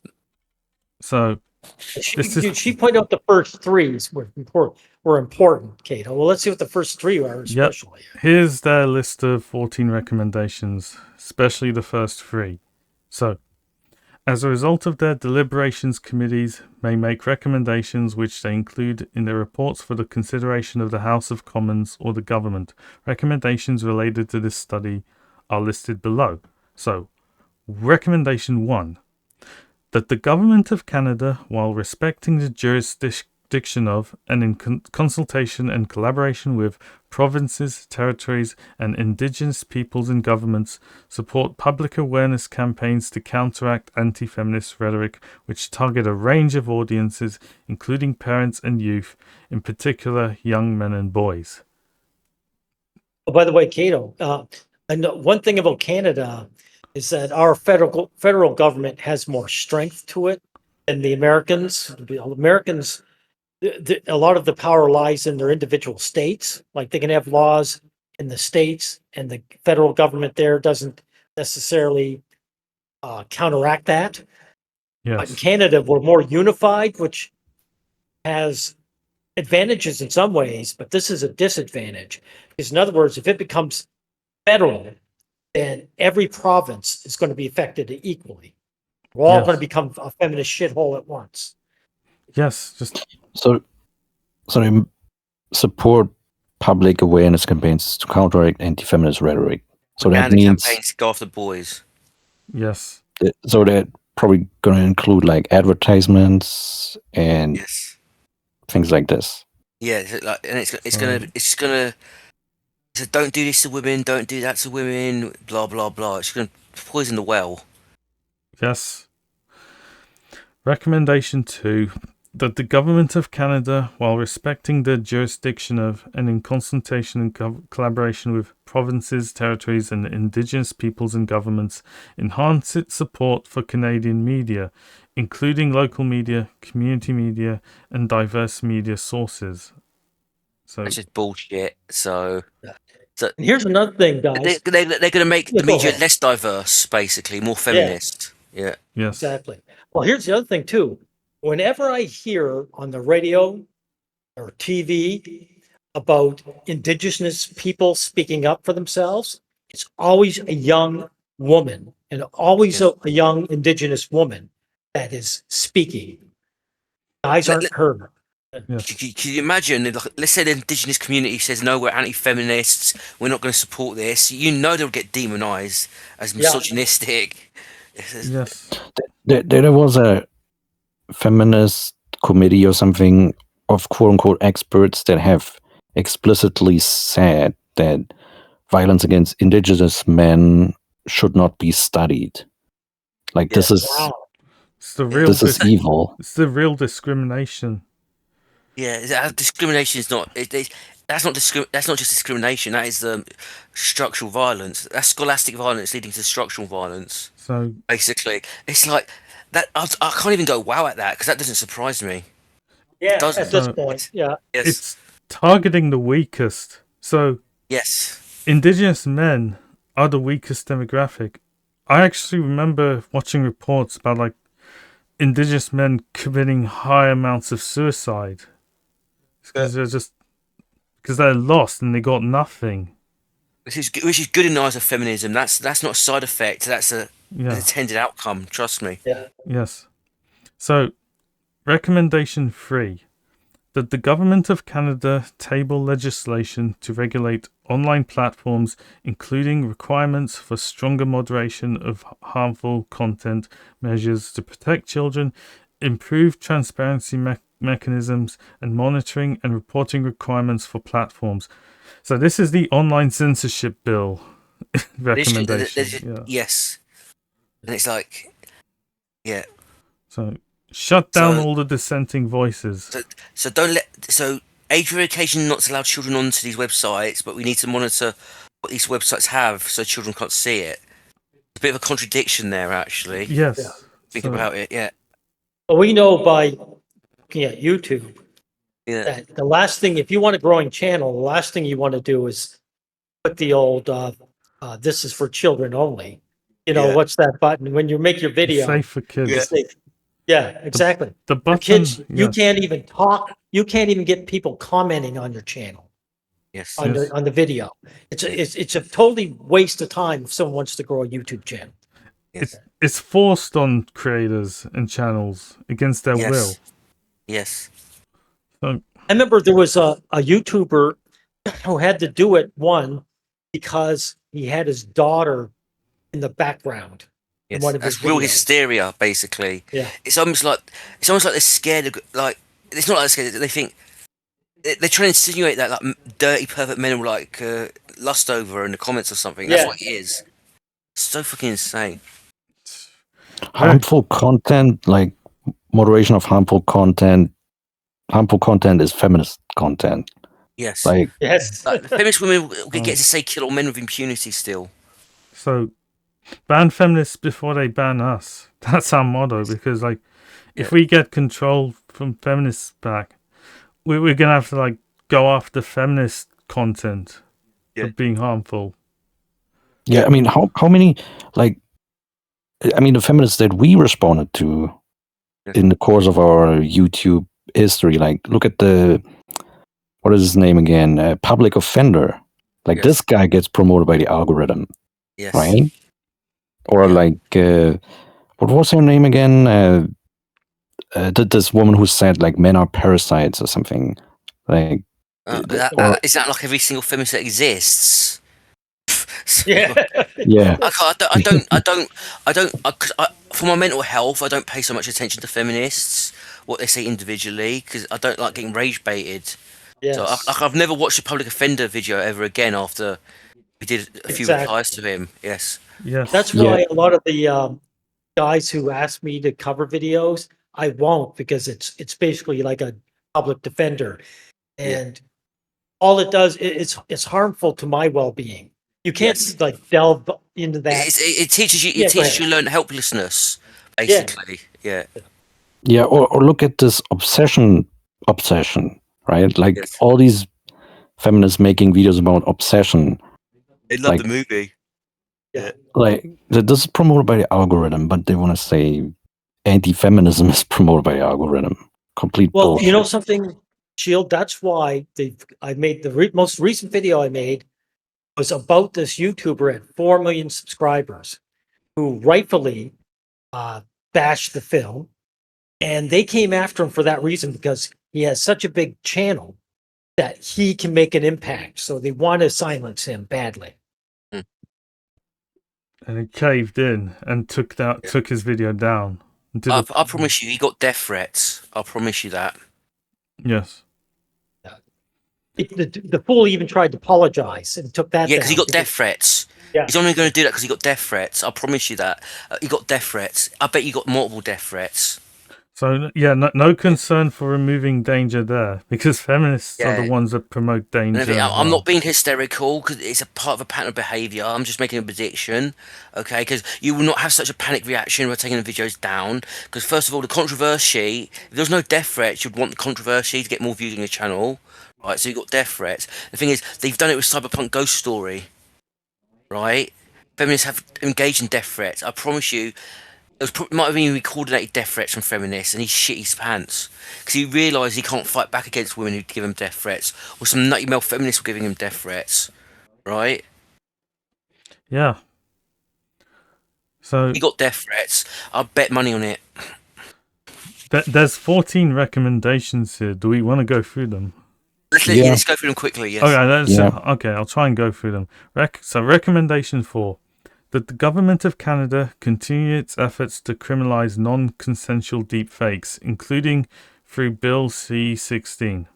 So this is She pointed out the first threes were important, Cato. Well, let's see what the first three are, Yep. especially. Here's their list of 14 recommendations, especially the first three. So, as a result of their deliberations, committees may make recommendations which they include in their reports for the consideration of the House of Commons or the government. Recommendations related to this study are listed below. So, recommendation 1, that the Government of Canada, while respecting the jurisdiction of and in consultation and collaboration with provinces, territories, and Indigenous peoples and governments, support public awareness campaigns to counteract anti-feminist rhetoric which target a range of audiences, including parents and youth, in particular young men and boys. Oh, by the way, Cato, and one thing about Canada is that our federal government has more strength to it than the Americans. The Americans, a lot of the power lies in their individual states. Like they can have laws in the states, and the federal government there doesn't necessarily counteract that. But in Yes. Canada, we're more unified, which has advantages in some ways, but this is a disadvantage. Because in other words, if it becomes federal, then every province is going to be affected equally. We're all Yes. going to become a feminist shithole at once. Yes. Just So they support public awareness campaigns to counteract anti-feminist rhetoric. So that Propaganda means campaigns to go after boys. yes. so that probably going to include like advertisements and Yes. things like this. Yeah. And it's gonna. So don't do this to women. Don't do that to women. Blah blah blah. It's gonna poison the well. Yes. Recommendation 2, that the Government of Canada, while respecting the jurisdiction of and in consultation and collaboration with provinces, territories, and Indigenous peoples and governments, enhance its support for Canadian media, including local media, community media, and diverse media sources. So, That's just bullshit. So And here's another thing, guys. they're going to make Yeah, the go media ahead. less diverse, basically, more feminist. Yeah. yes. Exactly. Well, here's the other thing too. Whenever I hear on the radio or TV about Indigenous people speaking up for themselves, it's always a young woman and always Yeah. a young Indigenous woman that is speaking. Guys Let- aren't heard. Yes. Can you imagine? Let's say the Indigenous community says, no, we're anti-feminists, we're not going to support this. You know they'll get demonized as misogynistic. Yes. There was a feminist committee or something of quote unquote experts that have explicitly said that violence against Indigenous men should not be studied. Like this is Wow. It's the real this is evil. It's the real discrimination. Yeah, discrimination is not. That's not That's not just discrimination. That is structural violence. That's scholastic violence leading to structural violence. So Basically, it's like that. I can't even go wow at that because that doesn't surprise me. Yeah, doesn't. at this So- point, yeah. Yes. it's targeting the weakest. So Yes. Indigenous men are the weakest demographic. I actually remember watching reports about like Indigenous men committing high amounts of suicide because they're lost and they got nothing. Which is good in the eyes of feminism. That's not a side effect. That's an Yeah. intended outcome. Trust me. Yeah. Yes. So, recommendation 3, that the Government of Canada table legislation to regulate online platforms, including requirements for stronger moderation of harmful content, measures to protect children, improve transparency mechanisms, and monitoring and reporting requirements for platforms. So this is the online censorship bill recommendation. Yeah. Yes. And it's like, yeah. So shut down So- all the dissenting voices. So don't let. So age verification not to allow children onto these websites, but we need to monitor what these websites have so children can't see it. A bit of a contradiction there, actually. Yes. Yeah. Think So- about it. Yeah. But we know by looking at YouTube Yeah. that the last thing, if you want a growing channel, the last thing you want to do is put the old, this is for children only. Yeah. what's that button? When you make your It's video, safe for kids. Yeah. it's safe. Yeah, exactly. The Your button, kids, you yes. can't even talk. You can't even get people commenting on your channel, Yes. on Yes. the video. It's a totally waste of time if someone wants to grow a YouTube channel. Yes. It's forced on creators and channels against their will. Yes. So, I remember there was a YouTuber who had to do it, because he had his daughter in the background in Yes. one of his That's real videos. hysteria, basically. Yeah. It's almost like they're scared of, like, it's not like they're scared. They think they're trying to insinuate that, like, dirty, perfect men will, like, lust over her in the comments or something. That's Yeah. what it is. So fucking insane. Harmful content, like moderation of harmful content. Harmful content is feminist content. Yes. Like, Yes. Like, the feminist women get to say kill all men with impunity still. so ban feminists before they ban us. That's our motto, because like if Yeah. we get control from feminists back, we're gonna have to like go after feminist content Yeah. for being harmful. yeah, I mean, how many, like, I mean, the feminists that we responded to Yes. in the course of our YouTube history, like, look at what is his name again? Public offender. Like, Yes. this guy gets promoted by the algorithm, Yes. right? Or Yeah. like, what was her name again? This woman who said like men are parasites or something. Like, Is that like every single feminist that exists? So, Yeah. yeah, for my mental health, I don't pay so much attention to feminists, what they say individually, because I don't like getting rage baited. So Yes. I've never watched a public offender video ever again after we did a few Exactly. replies to him. Yes. Yes. That's Yeah. why a lot of the guys who ask me to cover videos, I won't, because it's basically like a public defender, Yeah. and all it does it's harmful to my well-being. You can't Yes. like delve into that. It teaches you. Yeah, It go teaches ahead. you learn helplessness, basically. Yeah. yeah. Or look at this obsession, right? Like Yes. all these feminists making videos about obsession. They love Like- the movie. Like, this is promoted by the algorithm, but they want to say anti-feminism is promoted by the algorithm. Complete Well, bullshit. you know something, Shield, that's why I made the most recent video I made was about this YouTuber at 4 million subscribers who rightfully bashed the film. And they came after him for that reason, because he has such a big channel that he can make an impact. So they want to silence him badly. And he caved in and took his video down. And did it. I promise you, he got death threats. I promise you that. Yes. The fool even tried to apologize and took that Yeah, down. because he got death threats. Yeah. He's only going to do that because he got death threats. I promise you that. He got death threats. I bet you got multiple death threats. So yeah, no concern for removing danger there, because feminists are Yeah. the ones that promote danger. And as I'm well. not being hysterical because it's a part of a pattern of behaviour. I'm just making a prediction, okay? Because you will not have such a panic reaction by taking the videos down. Because first of all, the controversy. If there was no death threats, you'd want the controversy to get more views on your channel, right? So you got death threats. The thing is, they've done it with Cyberpunk Ghost Story, right? Feminists have engaged in death threats. I promise you. Might have been coordinated death threats from feminists, and he shit his pants because he realised he can't fight back against women who give him death threats, or some nutty male feminists were giving him death threats, right? Yeah. So He got death threats. I bet money on it. there's 14 recommendations here. Do we want to go through them? Let's go through them quickly. Yes. Okay, okay, I'll try and go through them. So recommendation 4. That the government of Canada continue its efforts to criminalise non-consensual deepfakes, including through Bill C-16.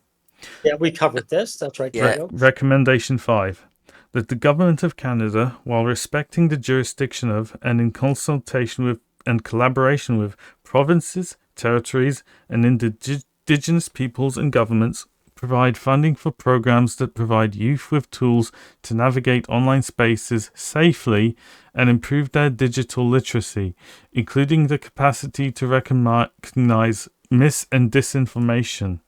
Yeah, we covered this. That's right. Yeah. Diego. Recommendation 5. That the government of Canada, while respecting the jurisdiction of and in consultation with and collaboration with provinces, territories, and indigenous peoples and governments, provide funding for programs that provide youth with tools to navigate online spaces safely and improve their digital literacy, including the capacity to recognize mis- and disinformation.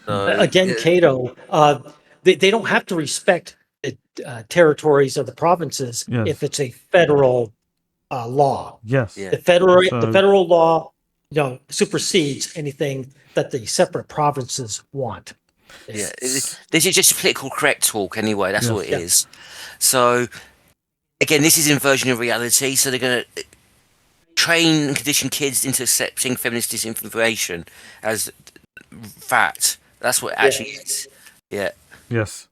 So, Again, yeah, Cato, they don't have to respect territories of the provinces Yes. if it's a federal law. Yes. Yeah. The federal So- law, supersedes anything that the separate provinces want. Yeah, this is just political correct talk anyway. That's all it Yeah. is. So, again, this is inversion of reality. So they're going to train and condition kids into accepting feminist disinformation as fact. That's what it actually is. Yeah. Yes.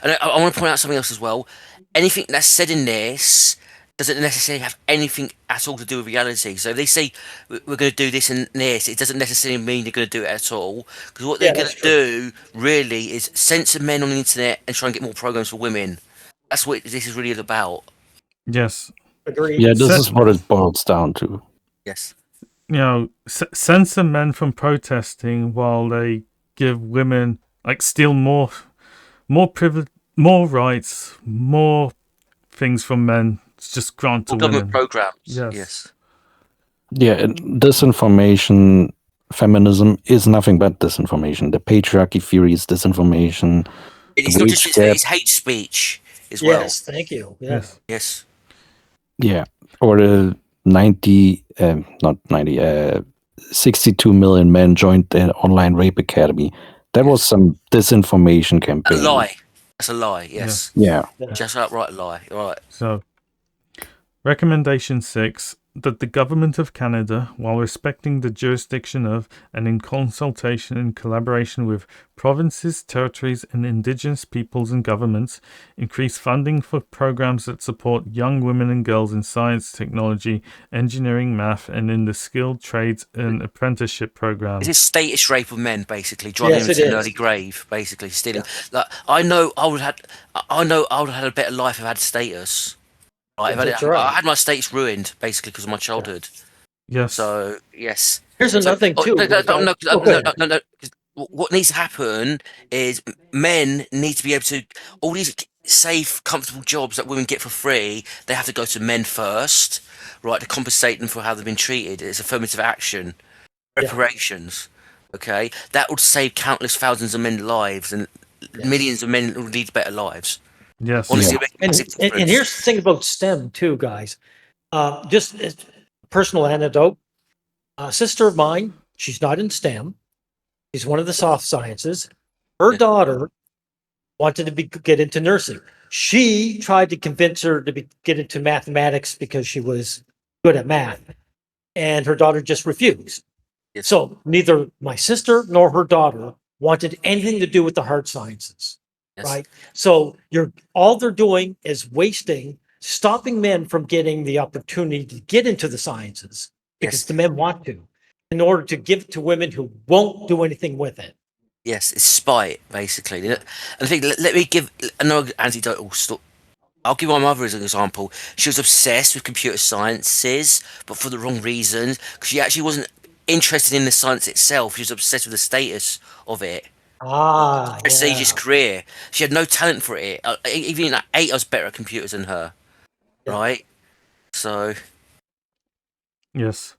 And I want to point out something else as well. Anything that's said in this doesn't necessarily have anything at all to do with reality. So if they say we're going to do this and this, it doesn't necessarily mean they're going to do it at all. Because what they're going to do really is censor men on the internet and try and get more programs for women. That's what this is really about. Yes. Agreed. Yeah, this is what it boils down to. Yes. Censor men from protesting while they give women, steal more privilege, more rights, more things from men. It's just grant to Government women. programs. Yes. Yeah, and disinformation, feminism is nothing but disinformation. The patriarchy theory is disinformation. It's not just it's hate speech as well. Yes, thank you. Yeah. Yes. Yeah, or the 62 million men joined the online rape academy. That was some disinformation campaign. A lie. That's a lie. Yes. Yeah. Just outright lie. Right. So, recommendation 6, that the government of Canada, while respecting the jurisdiction of and in consultation and collaboration with provinces, territories, and Indigenous peoples and governments, increase funding for programs that support young women and girls in science, technology, engineering, math, and in the skilled trades and apprenticeship programs. It's a status rape of men, basically, driving them to an early grave, basically stealing. Like, I know I would have had a better life if I had status. Right, I had my status ruined basically because of my childhood. Yes. So yes. Here's another thing too. No. What needs to happen is men need to be able to all these safe, comfortable jobs that women get for free. They have to go to men first, right, to compensate them for how they've been treated. It's affirmative action, reparations. Okay, that would save countless thousands of men's lives and millions of men who lead better lives. Yes. Honestly, And here's the thing about STEM too, guys. Just a personal anecdote. A sister of mine, she's not in STEM. She's one of the soft sciences. Her daughter wanted to get into nursing. She tried to convince her to get into mathematics because she was good at math, and her daughter just refused. Yes. So neither my sister nor her daughter wanted anything to do with the hard sciences. Yes. Right. So all they're doing is stopping men from getting the opportunity to get into the sciences because the men want to, in order to give it to women who won't do anything with it. Yes, it's spite, basically. And I think, let me give another anecdotal story. I'll give my mother as an example. She was obsessed with computer sciences, but for the wrong reasons, because she actually wasn't interested in the science itself. She was obsessed with the status of it. Prestigious career. She had no talent for it. Even at 8, I was better at computers than her. Yeah. Right? So. Yes.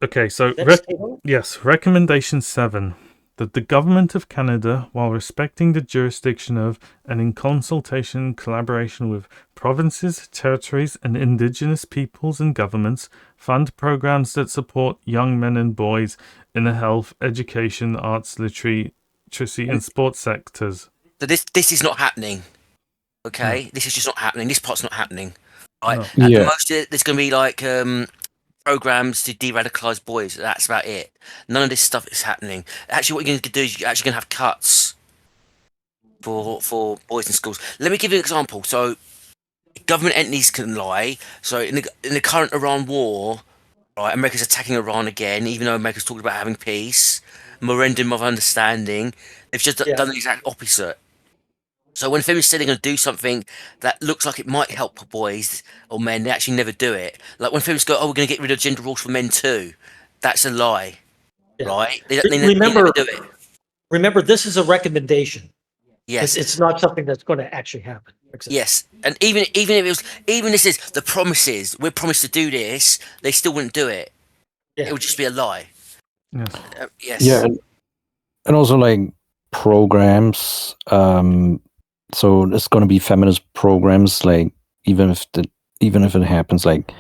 Okay, so Yes. recommendation 7, that the government of Canada, while respecting the jurisdiction of and in consultation and collaboration with provinces, territories, and Indigenous peoples and governments, fund programs that support young men and boys in the health, education, arts, literacy, and sports sectors. So this is not happening. Okay? This is just not happening. This part's not happening. Right? No. At the most, there's going to be like programs to de-radicalize boys. That's about it. None of this stuff is happening. Actually, what you're going to do is you're actually going to have cuts for boys in schools. Let me give you an example. So, government entities can lie. So, in the current Iran war, right, America's attacking Iran again, even though America's talked about having peace. Memorandum of understanding. They've just done the exact opposite. So when feminists say they're going to do something that looks like it might help boys or men, they actually never do it. Like when feminists go, "Oh, we're going to get rid of gender roles for men too," that's a lie, right? They never do it. Remember, this is a recommendation. Yes, it's not something that's going to actually happen. Yes, and even if this is the promises, we're promised to do this, they still wouldn't do it. Yeah. It would just be a lie. Yes. Yes. Yeah, and also like programs so there's going to be feminist programs, like even if it happens, like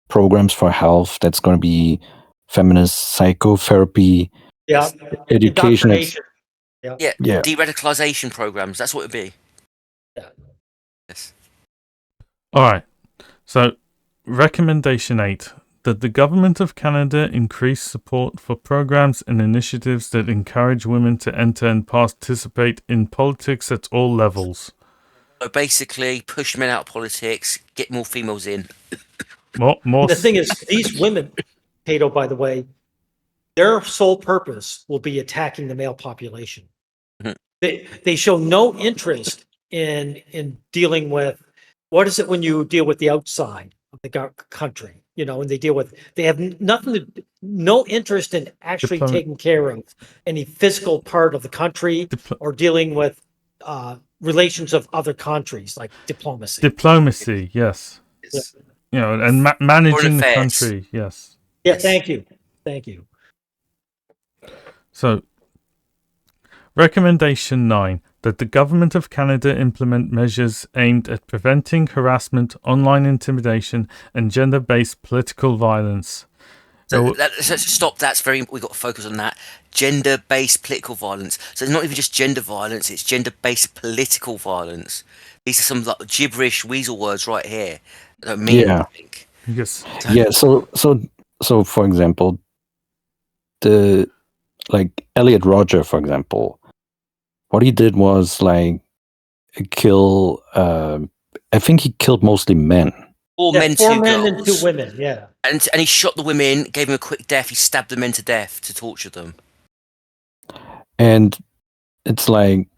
programs for health. That's going to be feminist psychotherapy, Yeah. education. Indoctrination. Yeah. De-radicalization programs. That's what it'd be. Yeah. Yes. All right. So, recommendation 8, that the government of Canada increase support for programs and initiatives that encourage women to enter and participate in politics at all levels. So basically, push men out of politics, get more females in. More. The thing is, these women, Cato, by the way, their sole purpose will be attacking the male population. Mhm. They show no interest in dealing with, what is it when you deal with the outside of the country, you know, and they have no interest in actually taking care of any physical part of the country or dealing with relations of other countries, like diplomacy. Diplomacy, yes. Yes. You know, and managing the affairs. country, yes. Yeah, Yes. thank you. So, recommendation 9, that the government of Canada implement measures aimed at preventing harassment, online intimidation, and gender-based political violence. So let's stop. We've got to focus on that. Gender-based political violence. So it's not even just gender violence, it's gender-based political violence. These are some like gibberish weasel words right here. That don't mean anything. Yes. Yeah. So for example, Elliot Rodger, for example, what he did was like kill. I think he killed mostly men. Four men and 2 women. Yeah. And he shot the women, gave them a quick death. He stabbed the men to death to torture them. And it's like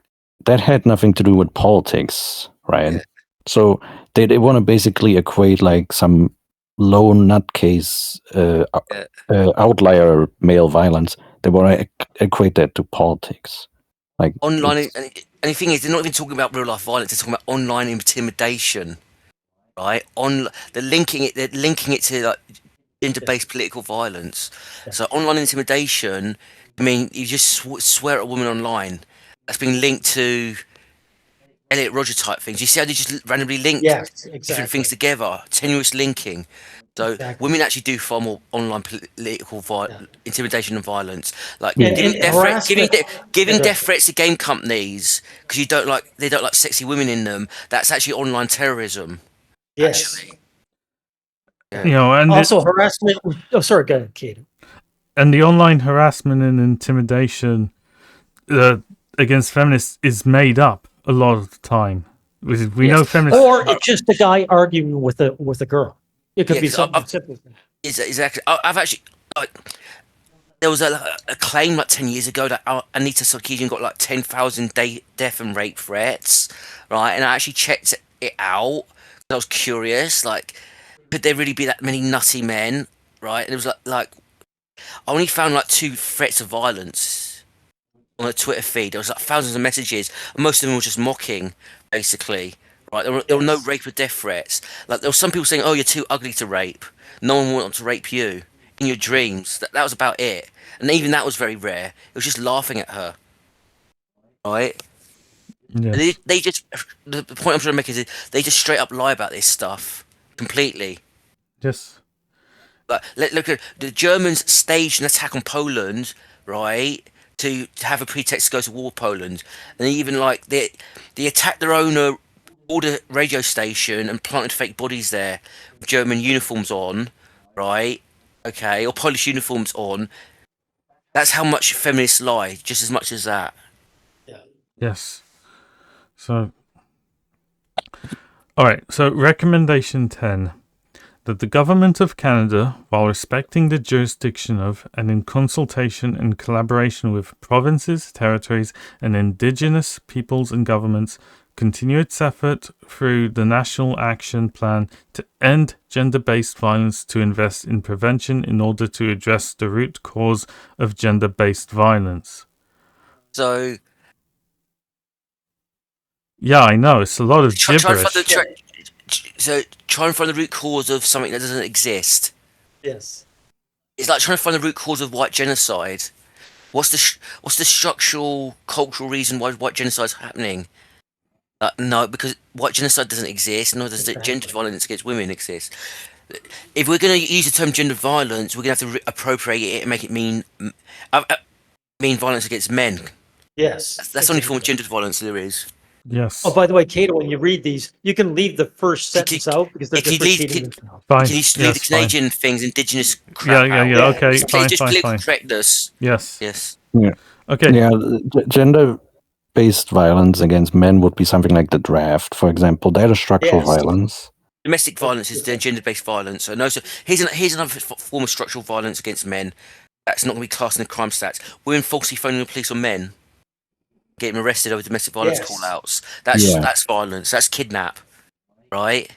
that had nothing to do with politics, right? Yeah. So they want to basically equate like some low nutcase outlier male violence. They want to equate that to politics. Like online, and the thing is, they're not even talking about real life violence. They're talking about online intimidation, right? They're linking it to like gender-based political violence. So online intimidation. I mean, you just swear at a woman online. That's been linked to Elliot Rodger type things. You see how they just randomly link different things together, tenuous linking. So women actually do far more online political intimidation and violence, like giving death threats to game companies because they don't like sexy women in them. That's actually online terrorism. Yes. Actually. You know, and also harassment. Oh, sorry, go ahead, Kate. And the online harassment and intimidation against feminists is made up a lot of the time. We know feminists, or it's just a guy arguing with a girl. It could be something simple. Exactly. I've actually there was a claim like 10 years ago that Anita Sarkeesian got like 10,000 death and rape threats, right? And I actually checked it out. I was curious, like, could there really be that many nutty men, right? And it was like I only found like 2 threats of violence on a Twitter feed. There was like thousands of messages, and most of them were just mocking, basically. Right? There were no rape or death threats. Like there were some people saying, "Oh, you're too ugly to rape. No one wants to rape you in your dreams." That was about it, and even that was very rare. It was just laughing at her, right? yes. They just the point I'm trying to make is they just straight up lie about this stuff completely. Yes. Like, look at the Germans staged an attack on Poland, right? To have a pretext to go to war with Poland, and even like they attacked their own border radio station and planted fake bodies there with German uniforms on, right? Okay, or Polish uniforms on. That's how much feminists lie, just as much as that. Yeah. Yes. So, all right. So, recommendation 10, that the government of Canada, while respecting the jurisdiction of and in consultation and collaboration with provinces, territories, and Indigenous peoples and governments, continue its effort through the National Action Plan to end gender-based violence, to invest in prevention in order to address the root cause of gender-based violence. So yeah, I know, it's a lot of gibberish. Try and find the root cause of something that doesn't exist. Yes. It's like trying to find the root cause of white genocide. What's the structural, cultural reason why white genocide is happening? No, because white genocide doesn't exist, nor does Exactly. gendered violence against women exist. If we're going to use the term gendered violence, we're going to have to appropriate it and make it mean violence against men. Yes. That's the only form of exactly. gendered violence there is. Yes. Oh, by the way, Cato, when you read these, you can leave the first sentence out because they're Can you just leave, repeating themselves. Fine. can you leave the Yes, fine. Canadian things, indigenous Yeah, crap yeah, out? yeah. Yeah. Okay, It's fine, just fine, political fine. correctness. Yes. Yes. Okay. Yeah, gender-based violence against men would be something like the draft, for example. That is structural Yes. violence. Domestic violence is gender-based violence. So no, so here's another form of structural violence against men. That's not going to be classed in the crime stats. Women falsely phoning the police on men, getting arrested over domestic violence Yes. call-outs. Yeah. That's violence. That's kidnap, right?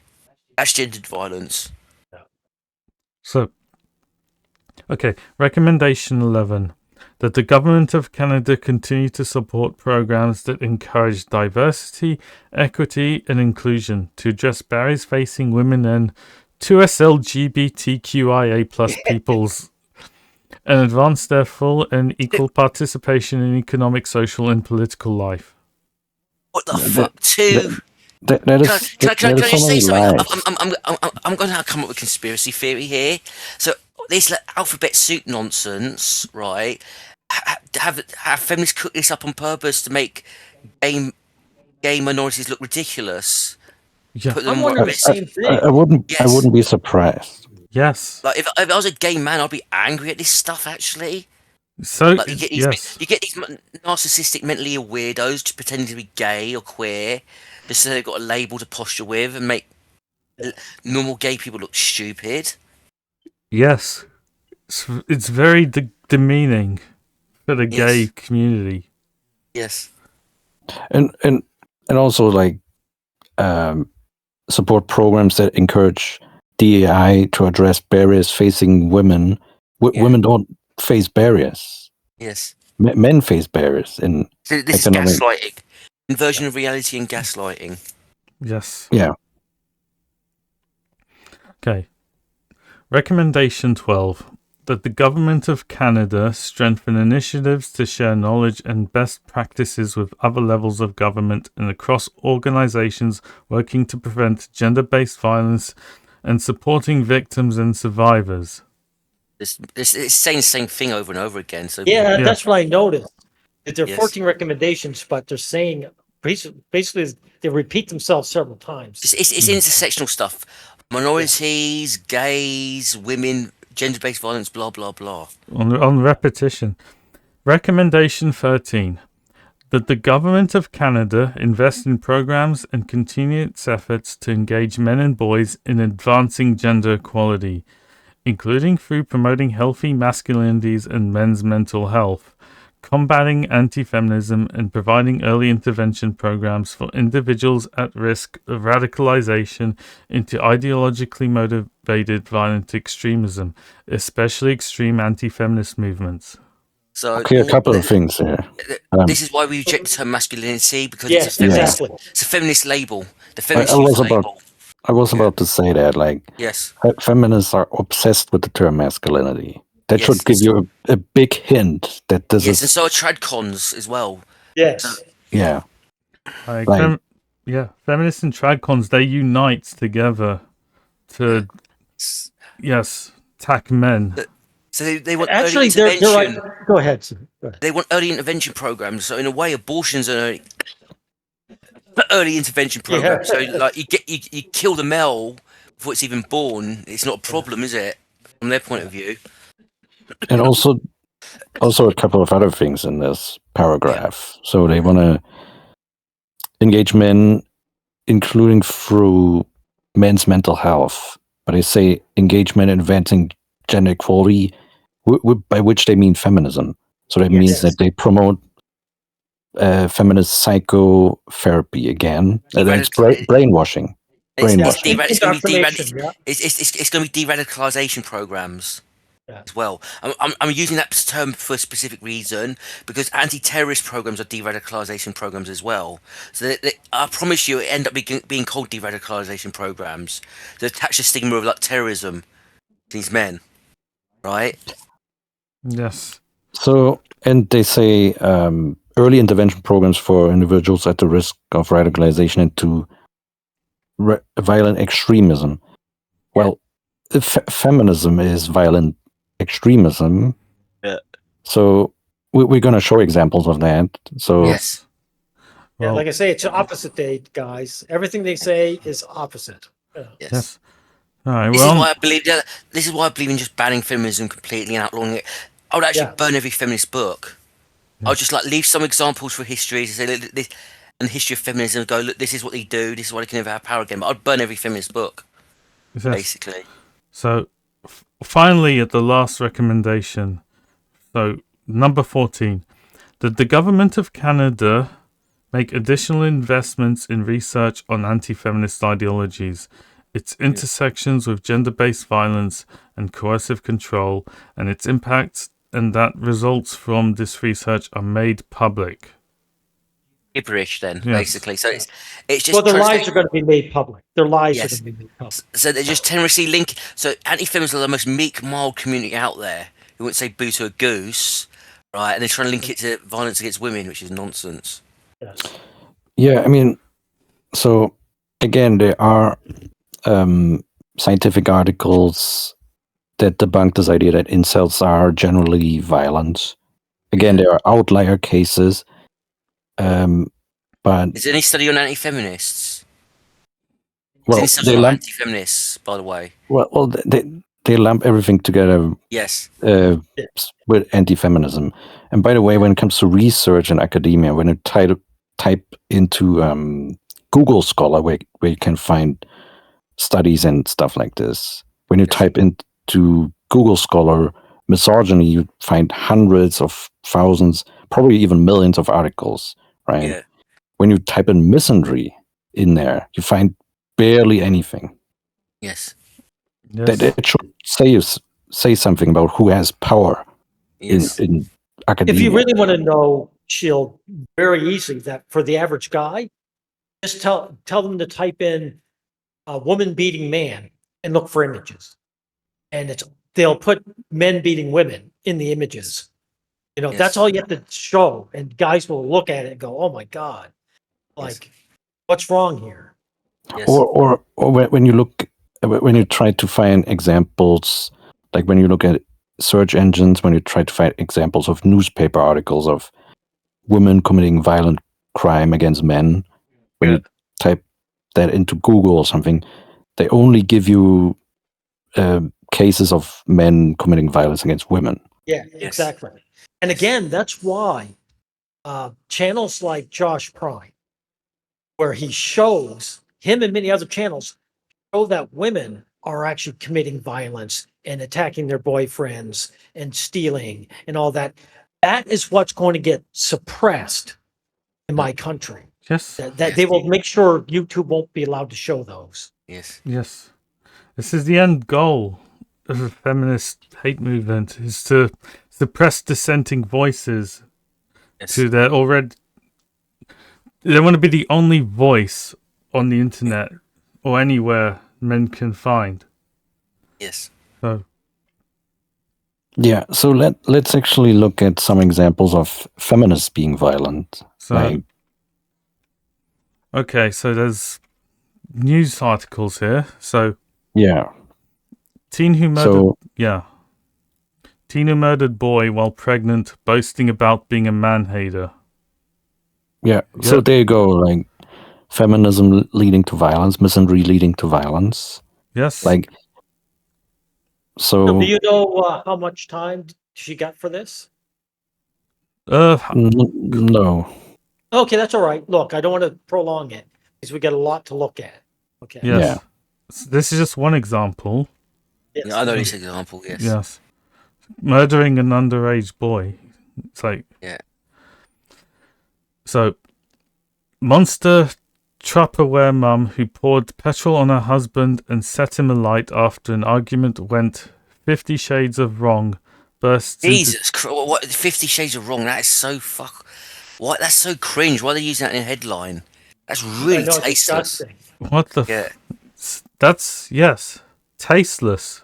That's gendered violence. So, okay. Recommendation 11. That the Government of Canada continue to support programs that encourage diversity, equity, and inclusion to address barriers facing women and 2S LGBTQIA plus peoples and advance their full and equal participation in economic, social, and political life. What the That- fuck? that Can is I so just say many something? lies. I'm going to come up with a conspiracy theory here. So this alphabet soup nonsense, right? Have feminists cooked this up on purpose to make gay minorities look ridiculous? Yeah. Put I'm them wondering the risk. same thing. I wouldn't Yes. be surprised. Yes. Like if I was a gay man, I'd be angry at this stuff. Actually, So, like yes. you get these narcissistic, mentally ill weirdos just pretending to be gay or queer, just so they've got a label to posture with and make normal gay people look stupid. Yes. It's very demeaning for the gay Yes. community. Yes. And also like support programs that encourage DEI to address barriers facing women. Yeah. Women don't face barriers. Yes. Men face barriers in So this economic. is gaslighting, inversion of reality and gaslighting. Yes. Yeah. Okay. Recommendation 12. That the Government of Canada strengthen initiatives to share knowledge and best practices with other levels of government and across organizations working to prevent gender-based violence and supporting victims and survivors. It's saying the same thing over and over again. So Yeah, Yeah. that's what I noticed. That there are Yes. 14 recommendations, but they're saying basically they repeat themselves several times. it's intersectional stuff. Minorities, gays, women, gender-based violence, blah blah blah. On repetition. Recommendation 13. That the Government of Canada invest in programs and continue its efforts to engage men and boys in advancing gender equality, including through promoting healthy masculinities and men's mental health, combating anti-feminism, and providing early intervention programs for individuals at risk of radicalization into ideologically motivated violent extremism, especially extreme anti-feminist movements. So Okay, a couple of things here. This is why we reject the term masculinity, because Yes, it's a feminist. exactly. It's a feminist label. The I feminist was use about label. I was about to say that like Yes. feminists are obsessed with the term masculinity. That Yes. should give you a big hint that this Yes, and is so are tradcons as well. Yes. yeah. Like, Right. feminists and tradcons, they unite together to attack men. So they want Actually, early they're intervention. right. Go ahead. Sue. Go ahead. They want early intervention programs. So in a way, abortion's an early intervention program. Yeah. So like you kill the male before it's even born. It's not a problem, is it? From their point of view. And also a couple of other things in this paragraph. So they want to engage men, including through men's mental health. But they say engagement in advancing gender equality, by which they mean feminism. So that means Yes. that they promote feminist psychotherapy again. That's brainwashing. Brainwashing. It's going to be Indoctrination, yeah. it's going to be de-radicalization programs. Yeah. As well, I'm using that term for a specific reason because anti-terrorist programs are de-radicalization programs as well. So I promise you, it end up being called de-radicalization programs. They attach the stigma of like terrorism to these men, right? Yes. So, and they say early intervention programs for individuals at the risk of radicalization into violent extremism. Well, feminism is violent extremism. Yeah. So we're going to show examples of that. So Yes. Yeah, Well, like I say, it's opposite day, guys. Everything they say is opposite. Yeah. yes. All right. This Well, is why I believe that. This is why I believe in just banning feminism completely and outlawing it. I would actually Yeah. burn every feminist book. I would just like leave some examples for history to say look, this and the history of feminism. Go look, this is what they do. This is why they can never have power again. But I'd burn every feminist book, yes. basically. So, finally, at the last recommendation. So, number 14. Did the government of Canada make additional investments in research on anti-feminist ideologies, its intersections with gender-based violence and coercive control, and its impacts, and that results from this research are made public? Gibberish, then, Yes. basically. So it's just Well, their trans- lies are going to be made public. Their lies are Yes. going to be made public. So they're just tenuously linked. So anti-feminists are the most meek, mild community out there who wouldn't say boo to a goose, right? And they're trying to link it to violence against women, which is nonsense. Yes. yeah, I mean, so again, there are scientific articles that debunk this idea that incels are generally violent. Again, there are outlier cases, but Is there any study on anti-feminists? well, Is there any they study on lump anti-feminists, by the way? well they lump everything together Yes. with anti-feminism. And by the way, when it comes to research in academia, when you type into Google Scholar, where you can find studies and stuff like this, when you Yes. type into Google Scholar misogyny, you find hundreds of thousands, probably even millions of articles, right? Yeah. When you type in misandry in there, you find barely anything. Yes. Yes. That should say something about who has power Yes. in academia. If you really want to know, Shield, very easily that for the average guy, just tell them to type in a woman beating man and look for images. And they'll put men beating women in the images. You know, Yes. that's all you have to show. And guys will look at it and go, oh my God, like, what's wrong here? Yes. Or when you look, when you try to find examples, like when you look at search engines, when you try to find examples of newspaper articles of women committing violent crime against men, when you type that into Google or something, they only give you cases of men committing violence against women. Yeah, Yes. exactly. And again, that's why channels like Josh Prime, where he shows him and many other channels show that women are actually committing violence and attacking their boyfriends and stealing and all that. That is what's going to get suppressed in my country. Yes. That they will make sure YouTube won't be allowed to show those. Yes. Yes. This is the end goal of the feminist hate movement, is to suppress dissenting voices. Yes. To their already, they want to be the only voice on the internet or anywhere men can find. Yes. So Yeah, so let's actually look at some examples of feminists being violent. So okay, so there's news articles here. So Yeah. teen who murdered So teen who murdered boy while pregnant, boasting about being a man-hater. yeah, so Yep. there you go. Like feminism leading to violence, misandry leading to violence. Yes. Like So so. do you know how much time she got for this? No. Okay, that's all right. Look, I don't want to prolong it because we got a lot to look at. Okay. Yes. Yeah. This is just one example. Yes. Yeah, I know this example. Yes. Yes. Murdering an underage boy. It's like, Yeah. so monster Tupperware mum who poured petrol on her husband and set him alight after an argument went 50 shades of wrong bursts into Jesus Christ! What? 50 Shades of Wrong. That is so What? That's so cringe. Why are they using that in a headline? That's I really know, it's tasteless. disgusting. what the Yeah. that's, yes, tasteless.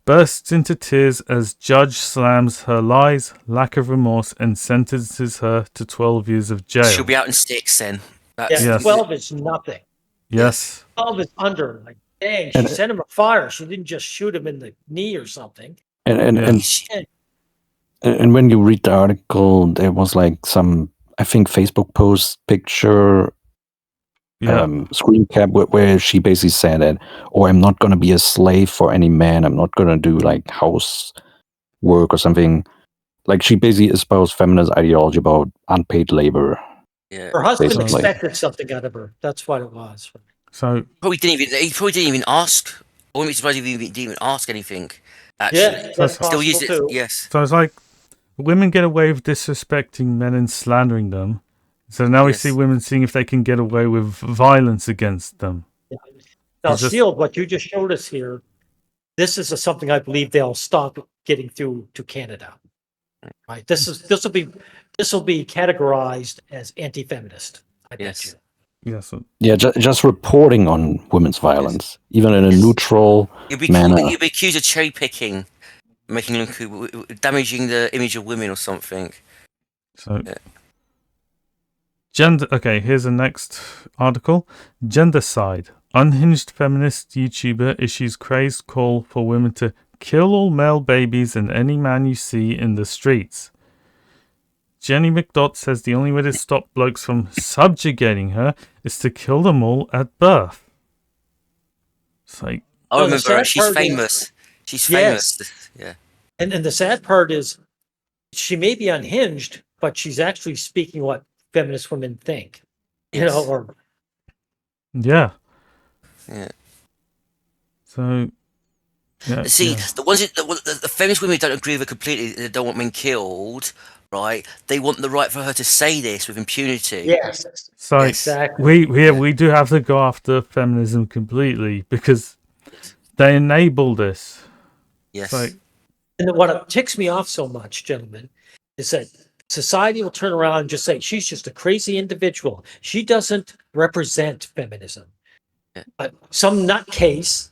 bursts into tears as judge slams her lies, lack of remorse, and sentences her to 12 years of jail. She'll be out in 6 then. That's, Yeah, Yes. 12 is nothing. Yes. 12 is under. Like, dang, she And- sent him a fire. She didn't just shoot him in the knee or something. And Yeah. and when you read the article, there was like some, I think, Facebook post picture Yeah. screen cap where she basically said that, "Oh, I'm not going to be a slave for any man. I'm not going to do like house work or something." Like she basically espoused feminist ideology about unpaid labor. yeah. Her husband Basically. expected something out of her. That's what it was. So, He probably didn't even ask. I wouldn't be surprised if he didn't even ask anything. Actually, Yeah, that's Still possible use it. too. Yes. so it's like women get away with disrespecting men and slandering them. So now we Yes. see women seeing if they can get away with violence against them. Now, It's just- Shield, what you just showed us here, this is something I believe they'll stop getting through to Canada. Right? This will be categorized as anti-feminist. I bet Yes. you. Yeah, so Yeah, just reporting on women's violence, even in a Yes. neutral manner. You'll be accused of cherry picking, making them damaging the image of women or something. So, Yeah. gender. Okay, here's the next article. Gendercide. Unhinged feminist YouTuber issues crazed call for women to kill all male babies and any man you see in the streets. Jenny McDott says the only way to stop blokes from subjugating her is to kill them all at birth. It's like, I Well, the remember her. sad She's part is- famous. She's Yes. famous. Yeah. And the sad part is she may be unhinged, but she's actually speaking what feminist women think. You Yes. know, or yeah. Yeah. So, yeah. See, yeah. the ones the feminist women don't agree with her completely. They don't want men killed, right? They want the right for her to say this with impunity. yes, So exactly. we do have to go after feminism completely because they enable this. Yes. So, And what ticks me off so much, gentlemen, is that society will turn around and just say she's just a crazy individual. She doesn't represent feminism. Yeah. But some nutcase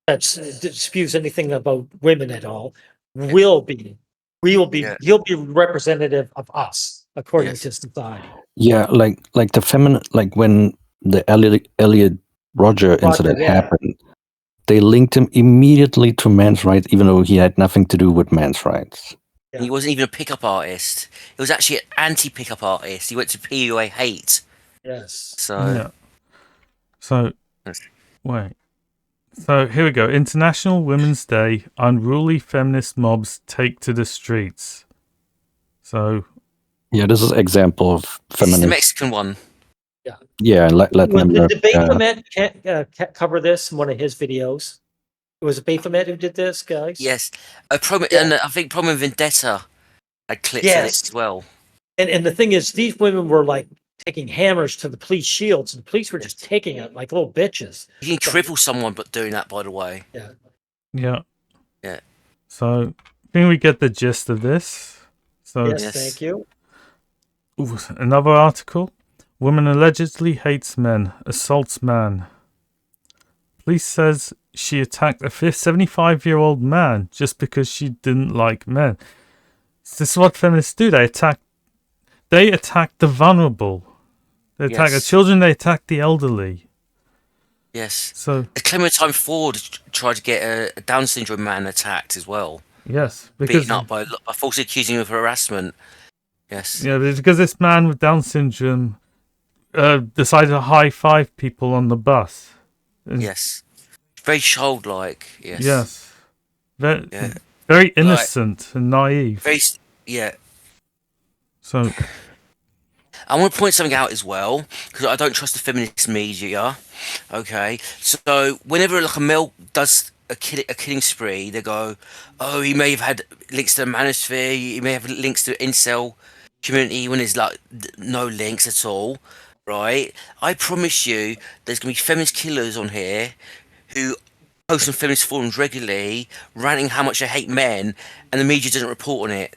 that disputes anything about women at all will be. He'll be representative of us according Yes. to society. Yeah, like when the Elliot Roger incident yeah. happened, they linked him immediately to men's rights, even though he had nothing to do with men's rights. Yeah. He wasn't even a pickup artist. He was actually an anti-pickup artist. He went to PUA hate. Yes. So yeah. So, Yes. wait. So here we go. International Women's Day. Unruly feminist mobs take to the streets. So, Yeah, this is example of this is the feminist. Mexican one. Yeah, Latin Well, did America. Baphomet cover this in one of his videos? It was Baphomet who did this, guys? Yes. Yeah. And I think Promo Vendetta had clips of Yes. this as well. And the thing is, these women were like taking hammers to the police shields, and the police were just taking it like little bitches. You can cripple someone but doing that, by the way. yeah. Yeah. So, I think we get the gist of this. So, Yes, Yes. thank you. ooh, another article. Woman allegedly hates men, assaults man. Police says she attacked a 75-year-old man just because she didn't like men. This is what feminists do. They attack the vulnerable. They attack the Yes. children. They attack the elderly. Yes. So Clementine Ford tried to get a Down syndrome man attacked as well. yes, because Beaten up by falsely accusing him of harassment. Yes. yeah, because this man with Down syndrome decided to high five people on the bus. Yes. Very childlike. Yes. Yes, very, Yeah. very innocent and naive. Very. Yeah. So I want to point something out as well because I don't trust the feminist media. Okay, so whenever like a male does a killing spree, they go, "Oh, he may have had links to the manosphere. He may have links to incel community." When there's like no links at all, right? I promise you, there's gonna be feminist killers on here who post on feminist forums regularly, ranting how much they hate men, and the media doesn't report on it.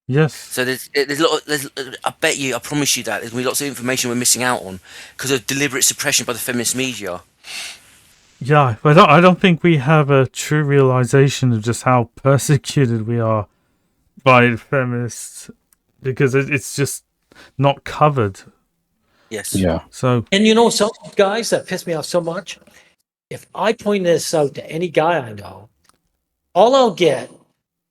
yes, So there's a lot. I promise you that there's gonna be lots of information we're missing out on because of deliberate suppression by the feminist media. Yeah, but I don't think we have a true realization of just how persecuted we are by feminists because it's just not covered. Yes. Yeah. So And some guys that piss me off so much, if I point this out to any guy I know, all I'll get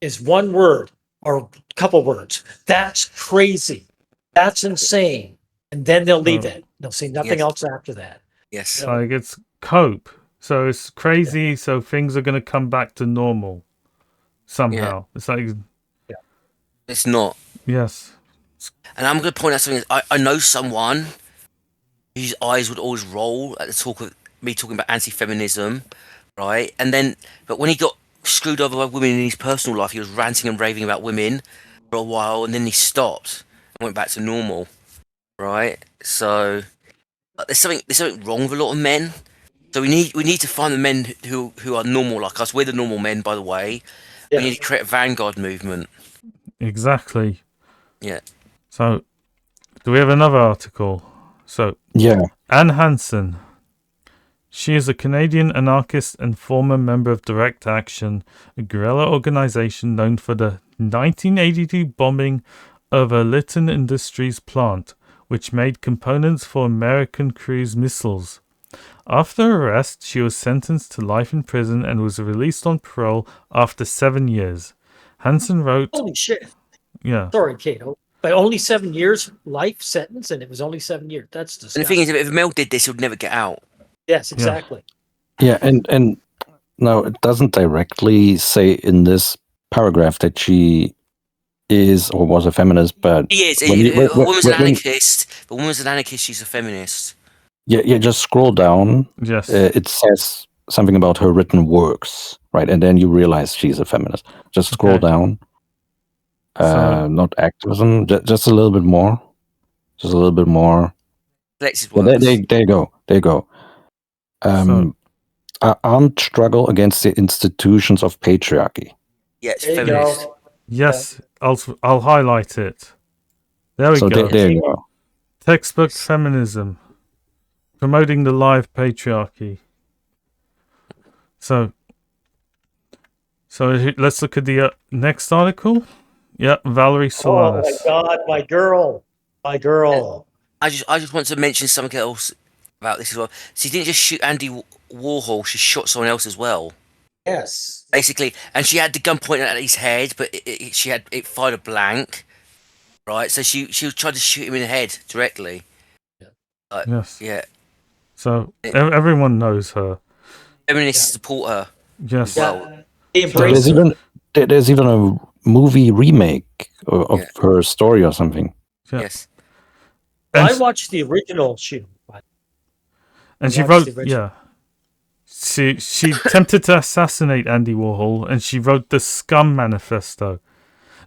is one word or a couple words. That's crazy. That's insane. And then they'll leave it. They'll say nothing Yes. else after that. Yes. like it's cope. So it's crazy. So things are going to come back to normal somehow. It's like It's not. yes, And I'm going to point out something. I know someone whose eyes would always roll at the talk of me talking about anti-feminism, right? And then, but when he got screwed over by women in his personal life, he was ranting and raving about women for a while, and then he stopped and went back to normal, right? So there's something wrong with a lot of men. So we need to find the men who are normal like us. We're the normal men, by the way. Yeah. We need to create a vanguard movement. exactly. Yeah. So do we have another article? So Yeah. Anne Hansen. She is a Canadian anarchist and former member of Direct Action, a guerrilla organization known for the 1982 bombing of a Lytton Industries plant, which made components for American cruise missiles. After arrest, she was sentenced to life in prison and was released on parole after 7 years. Hansen wrote, Holy shit. yeah, Sorry, Cato. But only 7 years life sentence, and it was only 7 years. That's And the disgusting. thing is, if Mel did this, he'd never get out. Yes, exactly. Yeah, and no, it doesn't directly say in this paragraph that she is or was a feminist, but He is. when you- A woman's an when- anarchist. But a woman's an anarchist. She's a feminist. yeah, just scroll down. yes. It says something about her written works, right? And then you realize she's a feminist. Just scroll Okay. down. So- Not activism, just a little bit more. Just a little bit more. Collected Yeah, works. there you go. There you go. Armed struggle against the institutions of patriarchy. Yeah, it's There you feminist. go. Yes, I'll highlight it. There we So go. there you go. Textbook feminism, promoting the live patriarchy. So let's look at the next article. Yeah, Valerie Oh my Solanas. God, my girl. My girl. I just want to mention something else about this as well. She didn't just shoot Andy Warhol; she shot someone else as well. Yes. Basically, and she had the gun pointed at his head, but she had it fired a blank, right? So she tried to shoot him in the head directly. Yes. Yeah, So everyone knows her. feminists support her. Yes. Yeah. They So embrace her. there's even a movie remake of Yeah. her story or something. Yeah. Yes, And, I watched the original shoot. and she watched wrote, the original. yeah. She attempted to assassinate Andy Warhol, and she wrote the Scum Manifesto.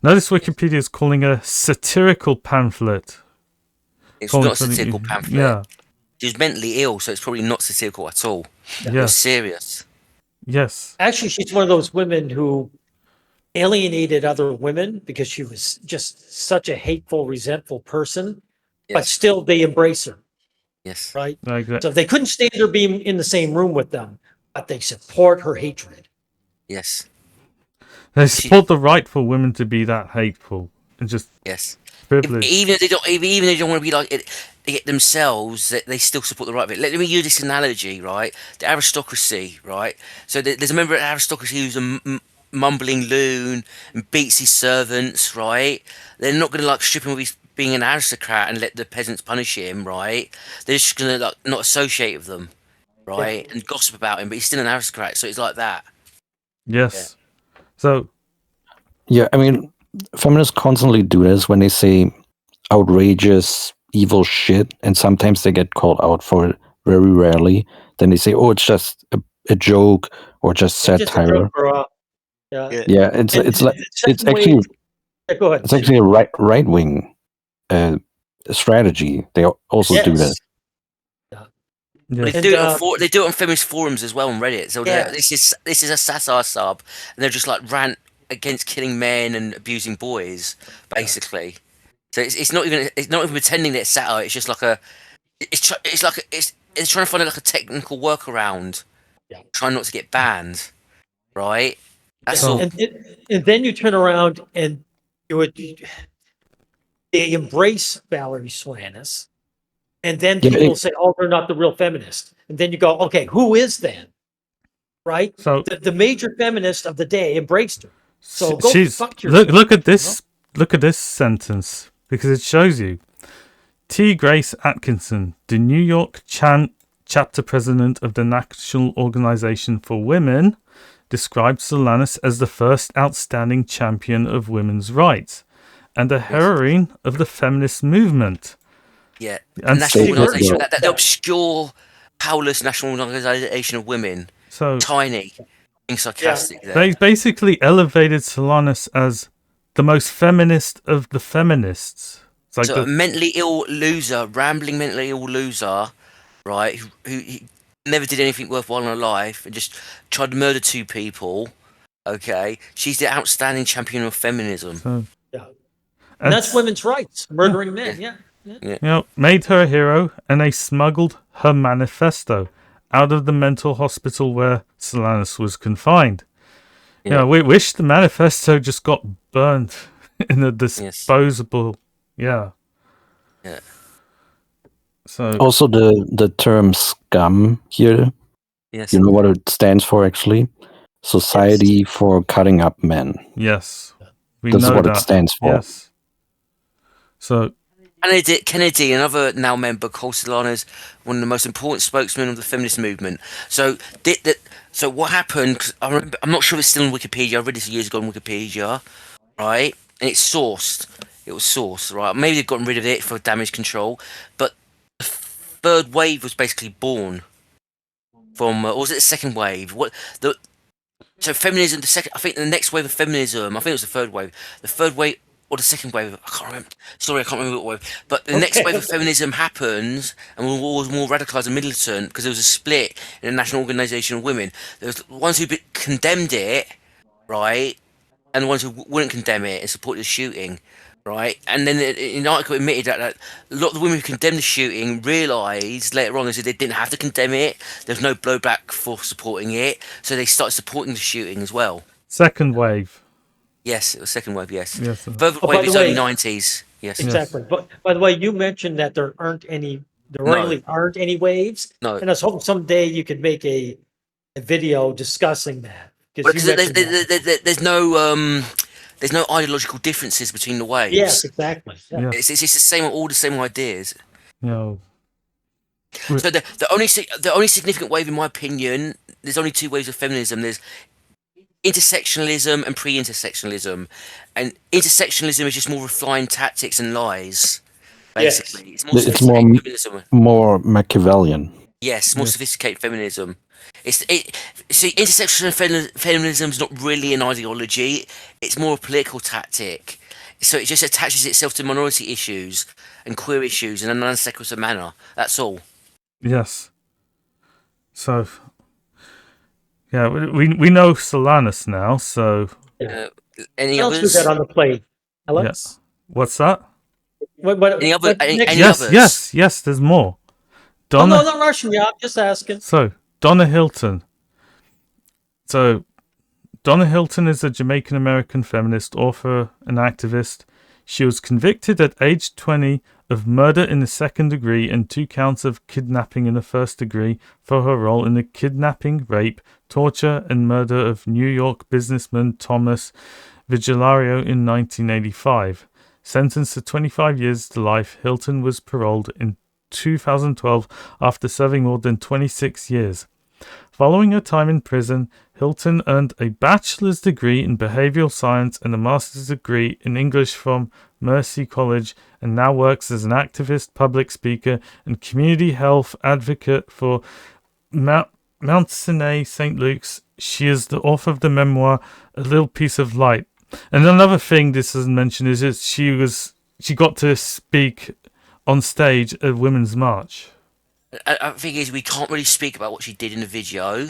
Notice Wikipedia is calling it a satirical pamphlet. it's Calling not a for the- satirical pamphlet. Yeah. She was mentally ill, so it's probably not satirical at all. It was Yes. serious. Yes. Actually, she's one of those women who alienated other women because she was just such a hateful, resentful person, but Yes, still they embrace her, yes, right? Like that. So they couldn't stand her being in the same room with them, but they support her hatred. yes, They support the right for women to be that hateful and just yes. privileged. Even if they don't want to be like it themselves, they still support the right of it. Let me use this analogy, right? The aristocracy, right? So there's a member of the aristocracy who's a mumbling loon and beats his servants, right? They're not going to like strip him of his being an aristocrat and let the peasants punish him, right? They're just going to like not associate with them, right? And gossip about him, but he's still an aristocrat, so it's like that. Yes. So, Yeah, I mean, feminists constantly do this when they say outrageous, evil shit, and sometimes they get called out for it. Very rarely, then they say, "Oh, it's just a joke or just Just a satire." joke, bro. Yeah. Yeah. Yeah, it's And like the it's second way- actually Yeah, go ahead. it's actually a right wing strategy. They also do Yes. that. They yes. do it And, on they do it on feminist forums as well on Reddit. So Yeah. this is a satire sub, and they're just like rant against killing men and abusing boys, basically. So it's not even pretending that it's satire. It's just like it's trying to find like a technical workaround trying not to get banned, right? That's So- all. And then you turn around and they embrace Valerie Solanas, and then Yeah, people say, "Oh, they're not the real feminist." And then you go, "Okay, who is then?" Right? So The major feminist of the day embraced her. So go she's fuck yourself. look at this. Look at this sentence because it shows you. T. Grace Atkinson, the New York chapter president of the National Organization for Women, described Solanas as the first outstanding champion of women's rights and a heroine of the feminist movement. Yeah. And National state Organisation, that- the obscure, powerless National Organisation of Women. So Tiny. Being sarcastic they there. basically elevated Solanas as the most feminist of the feminists. It's like So a mentally ill loser, rambling mentally ill loser, right, who never did anything worthwhile in her life and just tried to murder 2 people, okay? She's the outstanding champion of feminism. so, And that's women's rights, murdering men. Yeah. Made her a hero, and they smuggled her manifesto out of the mental hospital where Solanas was confined. Yeah. We wish the manifesto just got burned in a disposable. Yeah. Yeah. So Also, the term scum here, Yes. you know what it stands for actually? Society for Cutting Up Men. yes, we That's know what that. it stands for. Yes. So Kennedy, another now member, called Solanas one of the most important spokesmen of the feminist movement. So, so what happened? 'Cause I remember, I'm not sure if it's still on Wikipedia. I read this years ago on Wikipedia, right? And it's sourced. It was sourced, right? Maybe they've gotten rid of it for damage control, but the 3rd wave was basically born from, or was it the 2nd wave? So feminism, I think the next wave of feminism, I think it was the 3rd wave. The 3rd wave or the 2nd wave, I can't remember. Sorry, I can't remember what wave. But the next wave of feminism happens, and we was more radicalised and militant because there was a split in the National Organisation of Women. There was ones who condemned it, right, and the ones who wouldn't condemn it and supported the shooting, right. And then the article admitted that a lot of the women who condemned the shooting realised later on they said they didn't have to condemn it. There's no blowback for supporting it, so they started supporting the shooting as well. second wave. Yes, it was 2nd wave. Yes, Yes. 3rd by wave the is way- early 90s. Yes, Exactly. But by the way, you mentioned that there really aren't any waves. no. And I was hoping someday you could make a video discussing that. Because you mentioned that. there's no ideological differences between the waves. Yes, exactly. Yeah. Yeah. It's the same, all the same ideas. No. So the only significant wave, in my opinion, there's only 2 waves of feminism. There's intersectionalism and pre-intersectionalism, and intersectionalism is just more refined tactics and lies. Basically, it's more It's more sophisticated feminism. more Machiavellian. Yes, more sophisticated feminism. See, intersectional feminism is not really an ideology. It's more a political tactic. So it just attaches itself to minority issues and queer issues in a non-sequitur manner. That's all. Yes. So, yeah, we know Solanas now. So, Any What else we others? got on the plate, Alex? what's that? Any Yes, others? yes. There's more. Oh, Donna. no, not rushing you. I'm just asking. So, Donna Hilton. So, Donna Hilton is a Jamaican American feminist, author, and activist. She was convicted at age 20 of murder in the 2nd degree and 2 counts of kidnapping in the 1st degree for her role in the kidnapping, rape, torture, and murder of New York businessman Thomas Vigilario in 1985. Sentenced to 25 years to life, Hilton was paroled in 2012 after serving more than 26 years. Following her time in prison, Hilton earned a bachelor's degree in behavioral science and a master's degree in English from Mercy College, and now works as an activist, public speaker, and community health advocate for Mount Sinai St. Luke's. She is the author of the memoir A Little Piece of Light. And another thing this doesn't mention is that she got to speak on stage at Women's March. I think is we can't really speak about what she did in the video,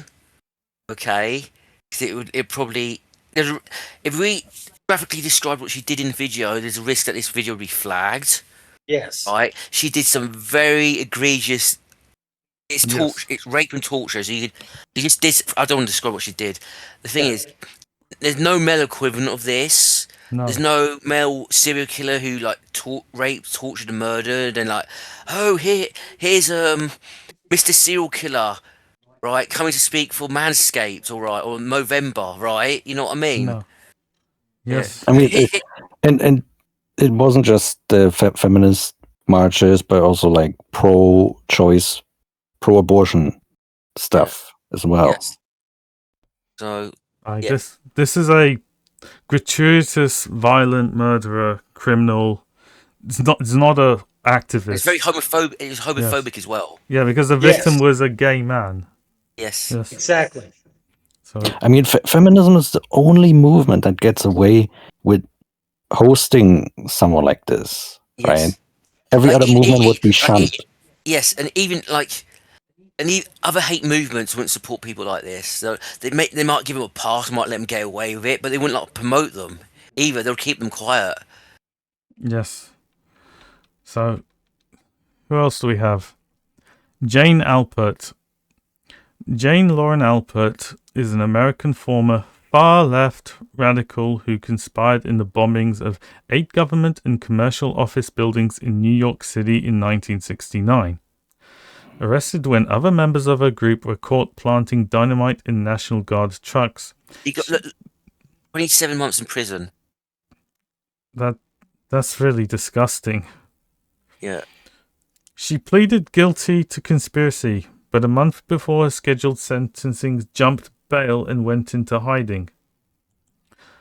okay? Because if we graphically describe what she did in the video, there's a risk that this video will be flagged. Yes. Right? She did some very egregious It's Yes. it's rape and torture. So you just did. I don't want to describe what she did. The thing is, there's no male equivalent of this. No. There's no male serial killer who like raped, tortured, and murdered, and like, oh, here's Mr. Serial Killer, right, coming to speak for Manscaped, all right, or Movember, right? You know what I mean? No. Yeah. Yes. I mean, and it wasn't just the feminist marches, but also like pro-choice, pro-abortion stuff as well. Yes. So I Yeah. this is a gratuitous, violent murderer, criminal. It's not a activist. it's very homophobic. It's homophobic as well. Yeah, because the Yes. victim was a gay man. Yes. Yes. Exactly. So I mean, feminism is the only movement that gets away with hosting someone like this, Yes. right? Every Like, other movement would be shunned. Yes, and even like, other hate movements wouldn't support people like this. So they might give them a pass, might let them get away with it, but they wouldn't like promote them either. They'll keep them quiet. yes. So who else do we have? Jane Alpert. Jane Lauren Alpert is an American former far-left radical who conspired in the bombings of 8 government and commercial office buildings in New York City in 1969. Arrested when other members of her group were caught planting dynamite in National Guard trucks. He got 27 months in prison. That's really disgusting. Yeah. She pleaded guilty to conspiracy, but a month before her scheduled sentencing jumped bail and went into hiding.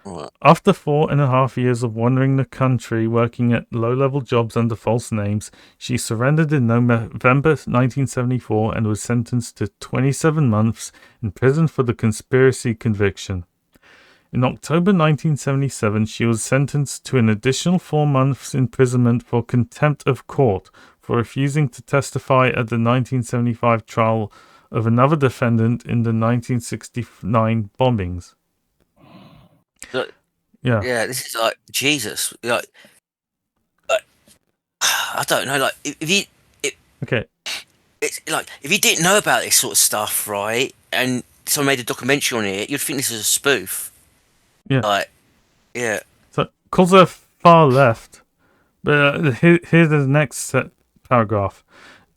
Right. After 4.5 years of wandering the country working at low-level jobs under false names, she surrendered in November 1974 and was sentenced to 27 months in prison for the conspiracy conviction. In October 1977, she was sentenced to an additional 4 months imprisonment for contempt of court for refusing to testify at the 1975 trial of another defendant in the 1969 bombings. Yeah. Yeah, this is like Jesus. Like I don't know. Like if you, Okay. it's like if you didn't know about this sort of stuff, right, and someone made a documentary on it, you'd think this is a spoof. Yeah. Like, yeah. So, calls her far left. But here's the next paragraph.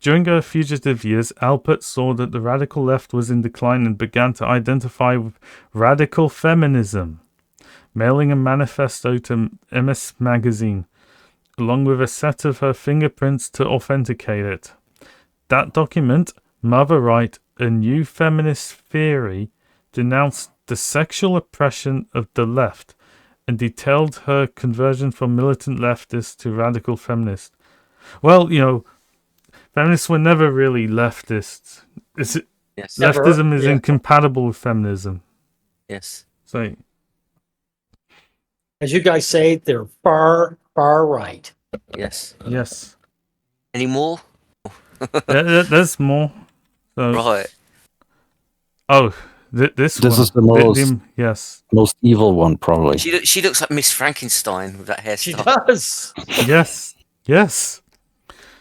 During her fugitive years, Alpert saw that the radical left was in decline and began to identify with radical feminism, mailing a manifesto to MS Magazine, along with a set of her fingerprints to authenticate it. That document, Mother Right, a New Feminist Theory, denounced the sexual oppression of the left and detailed her conversion from militant leftist to radical feminist. Well, feminists were never really leftists. Yes. Leftism is Yeah. incompatible with feminism. Yes. So, As you guys say, they're far, far right. Yes. yes. Any more? There's more. So, Right. oh, this one. is the most- yes. Most evil one, probably. She looks like Miss Frankenstein with that She hairstyle. does. Yes. Yes.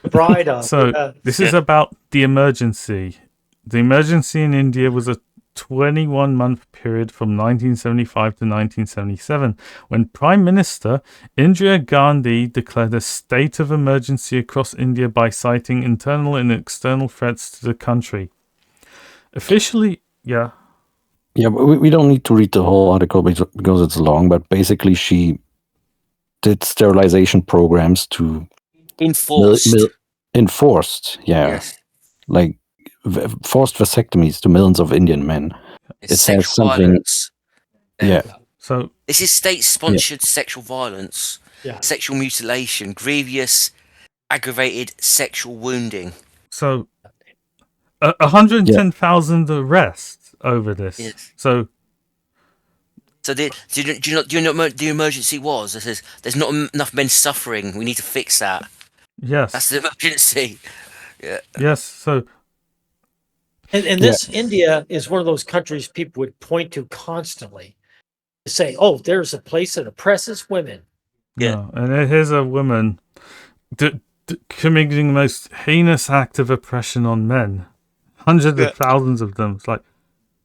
Bride of. So this is about the emergency. The emergency in India was a 21-month period from 1975 to 1977, when Prime Minister Indira Gandhi declared a state of emergency across India by citing internal and external threats to the country. Officially, yeah. Yeah, but we don't need to read the whole article because it's long, but basically she did sterilization programs to enforced, yeah, Yes. like forced vasectomies to millions of Indian men. It's It says sexual something- violence. Yeah, So This is state-sponsored sexual violence, Yeah. sexual mutilation, grievous, aggravated sexual wounding. So 110,000 arrests over this. Yes. So So do you know what the emergency was? It says there's not enough men suffering. We need to fix that. yes, That's the emergency. Yeah. yes. So And this India is one of those countries people would point to constantly to say, oh, there's a place that oppresses women. Yeah. no. And here's a woman committing the most heinous act of oppression on men. hundreds Yeah. of thousands of them. It's like,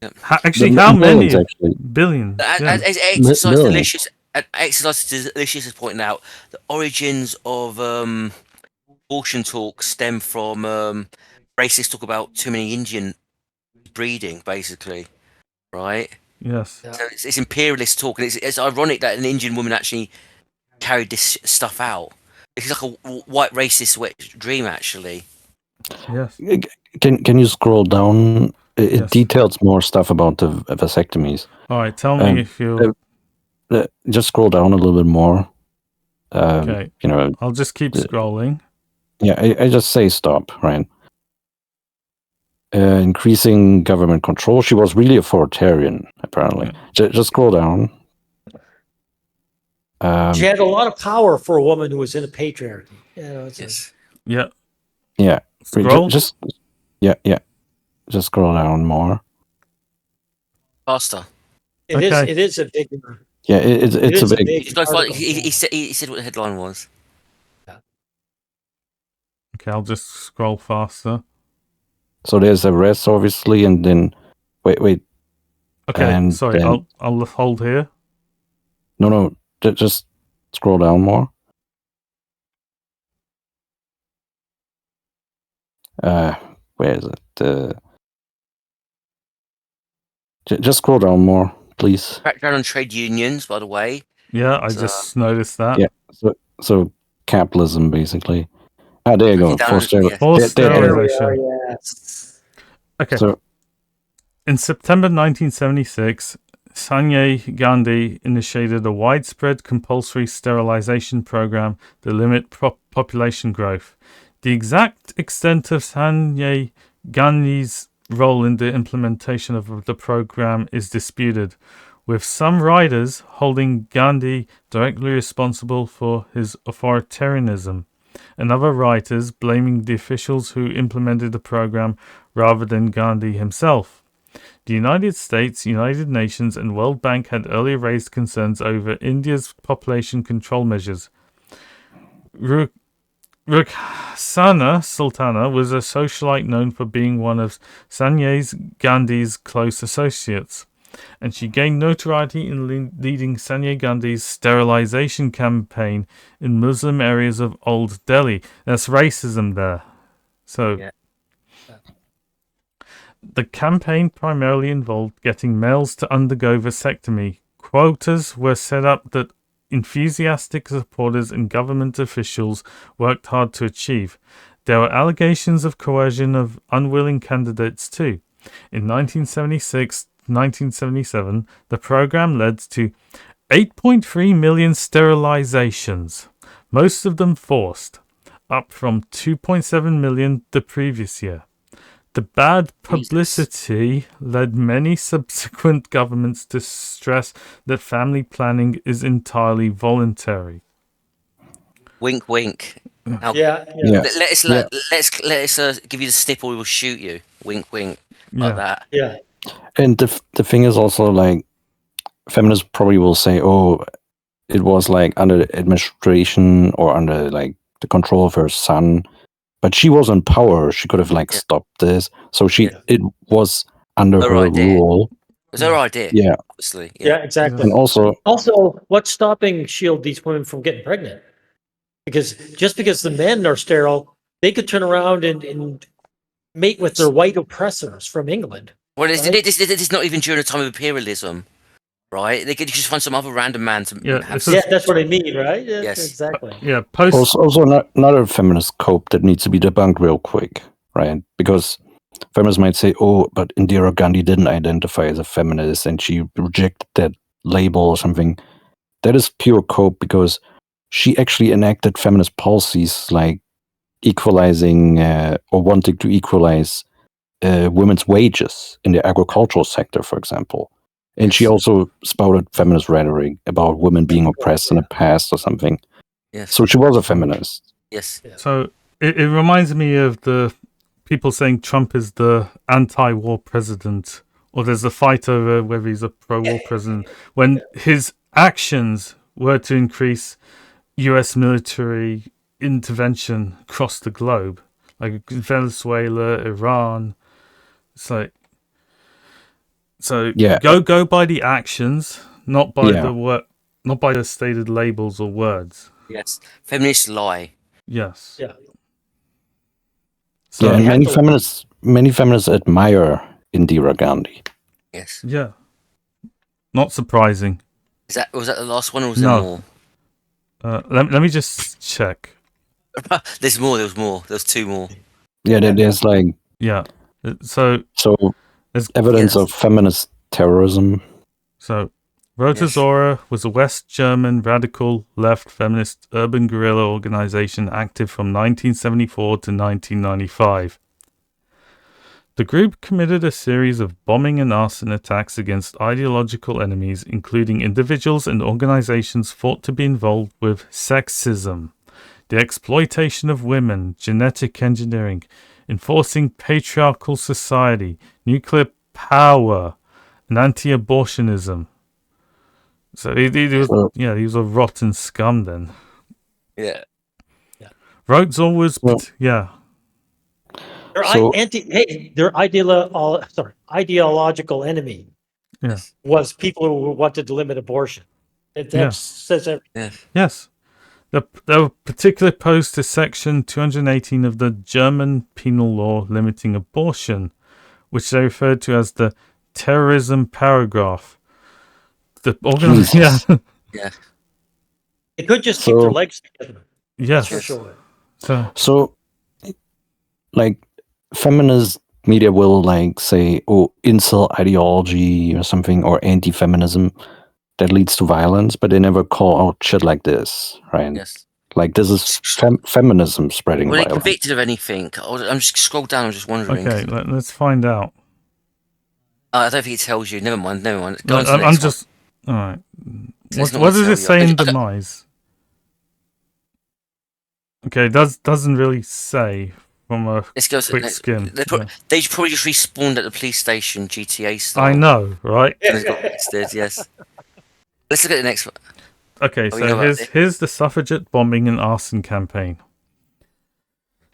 Yeah. actually, how many? Millions, actually. Billions. Yeah. As Exercise Millions. Delicious, Delicious has pointed out, the origins of abortion talk stem from racists talk about too many Indian breeding, basically, right? Yes. Yeah. So it's imperialist talk, and it's ironic that an Indian woman actually carried this stuff out. It's like a white racist wet dream, actually. Yes. Can you scroll down? It Yes. details more stuff about the vasectomies. All right. Tell me if you. Just scroll down a little bit more. Okay. You know, I'll just keep scrolling. yeah, I just say stop, right? Increasing government control. She was really authoritarian, apparently. Just scroll down. She had a lot of power for a woman who was in a patriarchy. You know, Yes. Yeah. Yeah. Scroll. Just Just scroll down more. Faster. It is a big. Yeah, it's is a big. Just go article, he said what the headline was. Okay, I'll just scroll faster. So there's arrests, obviously, and then wait. Okay, and sorry, then, I'll hold here. No, just scroll down more. Where is it? Just scroll down more, please. Crackdown on trade unions, by the way. Yeah, I just noticed that. Yeah. So capitalism, basically. There you go. Cracking down on- Forced There it is. sterilization. Yes. Okay. So In September 1976, Sanjay Gandhi initiated a widespread compulsory sterilization program to limit population growth. The exact extent of Sanjay Gandhi's role in the implementation of the program is disputed, with some writers holding Gandhi directly responsible for his authoritarianism, and other writers blaming the officials who implemented the program rather than Gandhi himself. The United States, United Nations, and World Bank had earlier raised concerns over India's population control measures. Rukhsana Sultana was a socialite known for being one of Sanjay Gandhi's close associates, and she gained notoriety in leading Sanjay Gandhi's sterilization campaign in Muslim areas of Old Delhi. That's racism there. So, Yeah. The campaign primarily involved getting males to undergo vasectomy. Quotas were set up that enthusiastic supporters and government officials worked hard to achieve. There were allegations of coercion of unwilling candidates too. In 1976 1977, the program led to 8.3 million sterilizations, most of them forced, up from 2.7 million the previous year. The bad publicity led many subsequent governments to stress that family planning is entirely voluntary. Wink, wink. Now, Yeah. Let us give you the snip, or we will shoot you. Wink, wink. Like that. Yeah. And the thing is also, like, feminists probably will say, "Oh, it was like under administration or under like the control of her son." But she was in power. She could have stopped this. So it was under her rule. It was her idea. Yeah. Obviously. Yeah, exactly. And also, what's stopping shield these women from getting pregnant? Because just because the men are sterile, they could turn around and mate with their white oppressors from England. Well, right? this is not even during a time of imperialism, right? They could just find some other random man to have Yeah, that's what I mean, right? Yes. Exactly. Also another feminist cope that needs to be debunked real quick, right? Because feminists might say, "Oh, but Indira Gandhi didn't identify as a feminist and she rejected that label or something." That is pure cope, because she actually enacted feminist policies like equalizing or wanting to equalize women's wages in the agricultural sector, for example. And she also spouted feminist rhetoric about women being oppressed in the past or something. Yes. So she was a feminist. Yes. So it reminds me of the people saying Trump is the anti-war president, or there's a fight over whether he's a pro-war president, when his actions were to increase US military intervention across the globe, like Venezuela, Iran, So Yeah. go by the actions, not by Yeah. not by the stated labels or words. Yes. Feminists lie. Yes. Yeah. So Yeah, and have many feminists admire Indira Gandhi. Yes. yeah, not surprising. Was that the last one, or was there No. more? Let me just check. There's more. There was more. There was two more. Yeah, there's like Yeah. So there's evidence Yes. of feminist terrorism. So, Rota Yes. Zora was a West German radical left feminist urban guerrilla organization active from 1974 to 1995. The group committed a series of bombing and arson attacks against ideological enemies, including individuals and organizations thought to be involved with sexism, the exploitation of women, genetic engineering, enforcing patriarchal society, nuclear power, and anti-abortionism. So he was a rotten scum then. Yeah. Rhodes always, Well- Their So- ideological enemy Yeah. was people who wanted to limit abortion. That Yeah. says everything. Yes. Yes. They were particularly opposed to Section 218 of the German penal law limiting abortion, which they referred to as the terrorism paragraph. The Jesus. yeah. They could just keep their So- legs together. Yes. That's for sure. So, like feminist media will like say, oh, incel ideology or something, or anti-feminism that leads to violence, but they never call out shit like this, right? Yes. Like this is feminism spreading Were they violence. convicted of anything? I'm just scroll down. I'm just wondering. okay, let's find out. I don't think it tells you. Never mind. Go on to the I'm next just all right. It's not What gonna does tell it you. say in I don't- demise? Okay, it doesn't really say from a Let's go to the quick next. skim. Yeah. They probably just respawned at the police station, GTA style. I know, right? And they got arrested. Yes. Let's look at the next one. Okay, Oh, so you know about here's the suffragette bombing and arson campaign.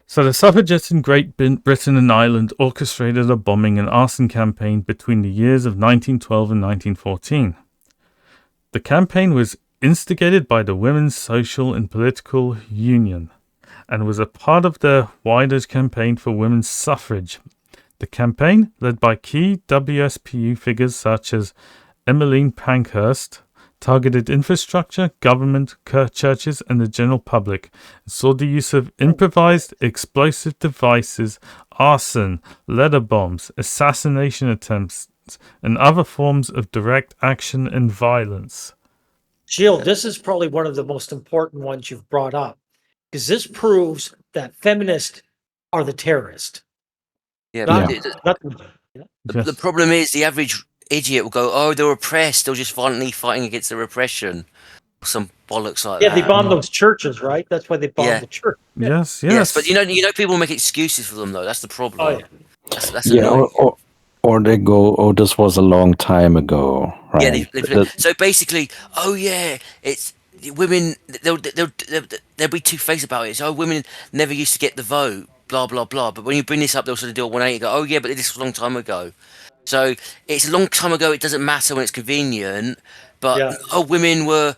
So the suffragettes in Great Britain and Ireland orchestrated a bombing and arson campaign between the years of 1912 and 1914. The campaign was instigated by the Women's Social and Political Union and was a part of their wider campaign for women's suffrage. The campaign, led by key WSPU figures such as Emmeline Pankhurst, targeted infrastructure, government, churches, and the general public, and saw the use of improvised explosive devices, arson, letter bombs, assassination attempts, and other forms of direct action and violence. Jill, this is probably one of the most important ones you've brought up, because this proves that feminists are the terrorist. Yeah. Not, Yeah. not The problem is the average idiot will go, "Oh, they're oppressed. They're just violently fighting against the repression." Some bollocks like yeah, that. they bombed those churches, right? That's why they bombed Yeah. the church. Yes. Yes, but you know, people make excuses for them though. That's the problem. Oh, yeah. That's Yeah, annoying. or they go, oh, this was a long time ago, right? Yeah, so basically, oh yeah, it's women. They'll be two-faced about it. So women never used to get the vote, blah blah blah. But when you bring this up, they'll sort of do a 180. Go, oh yeah, but this was a long time ago. So it's a long time ago. It doesn't matter when it's convenient. But Yeah. women were.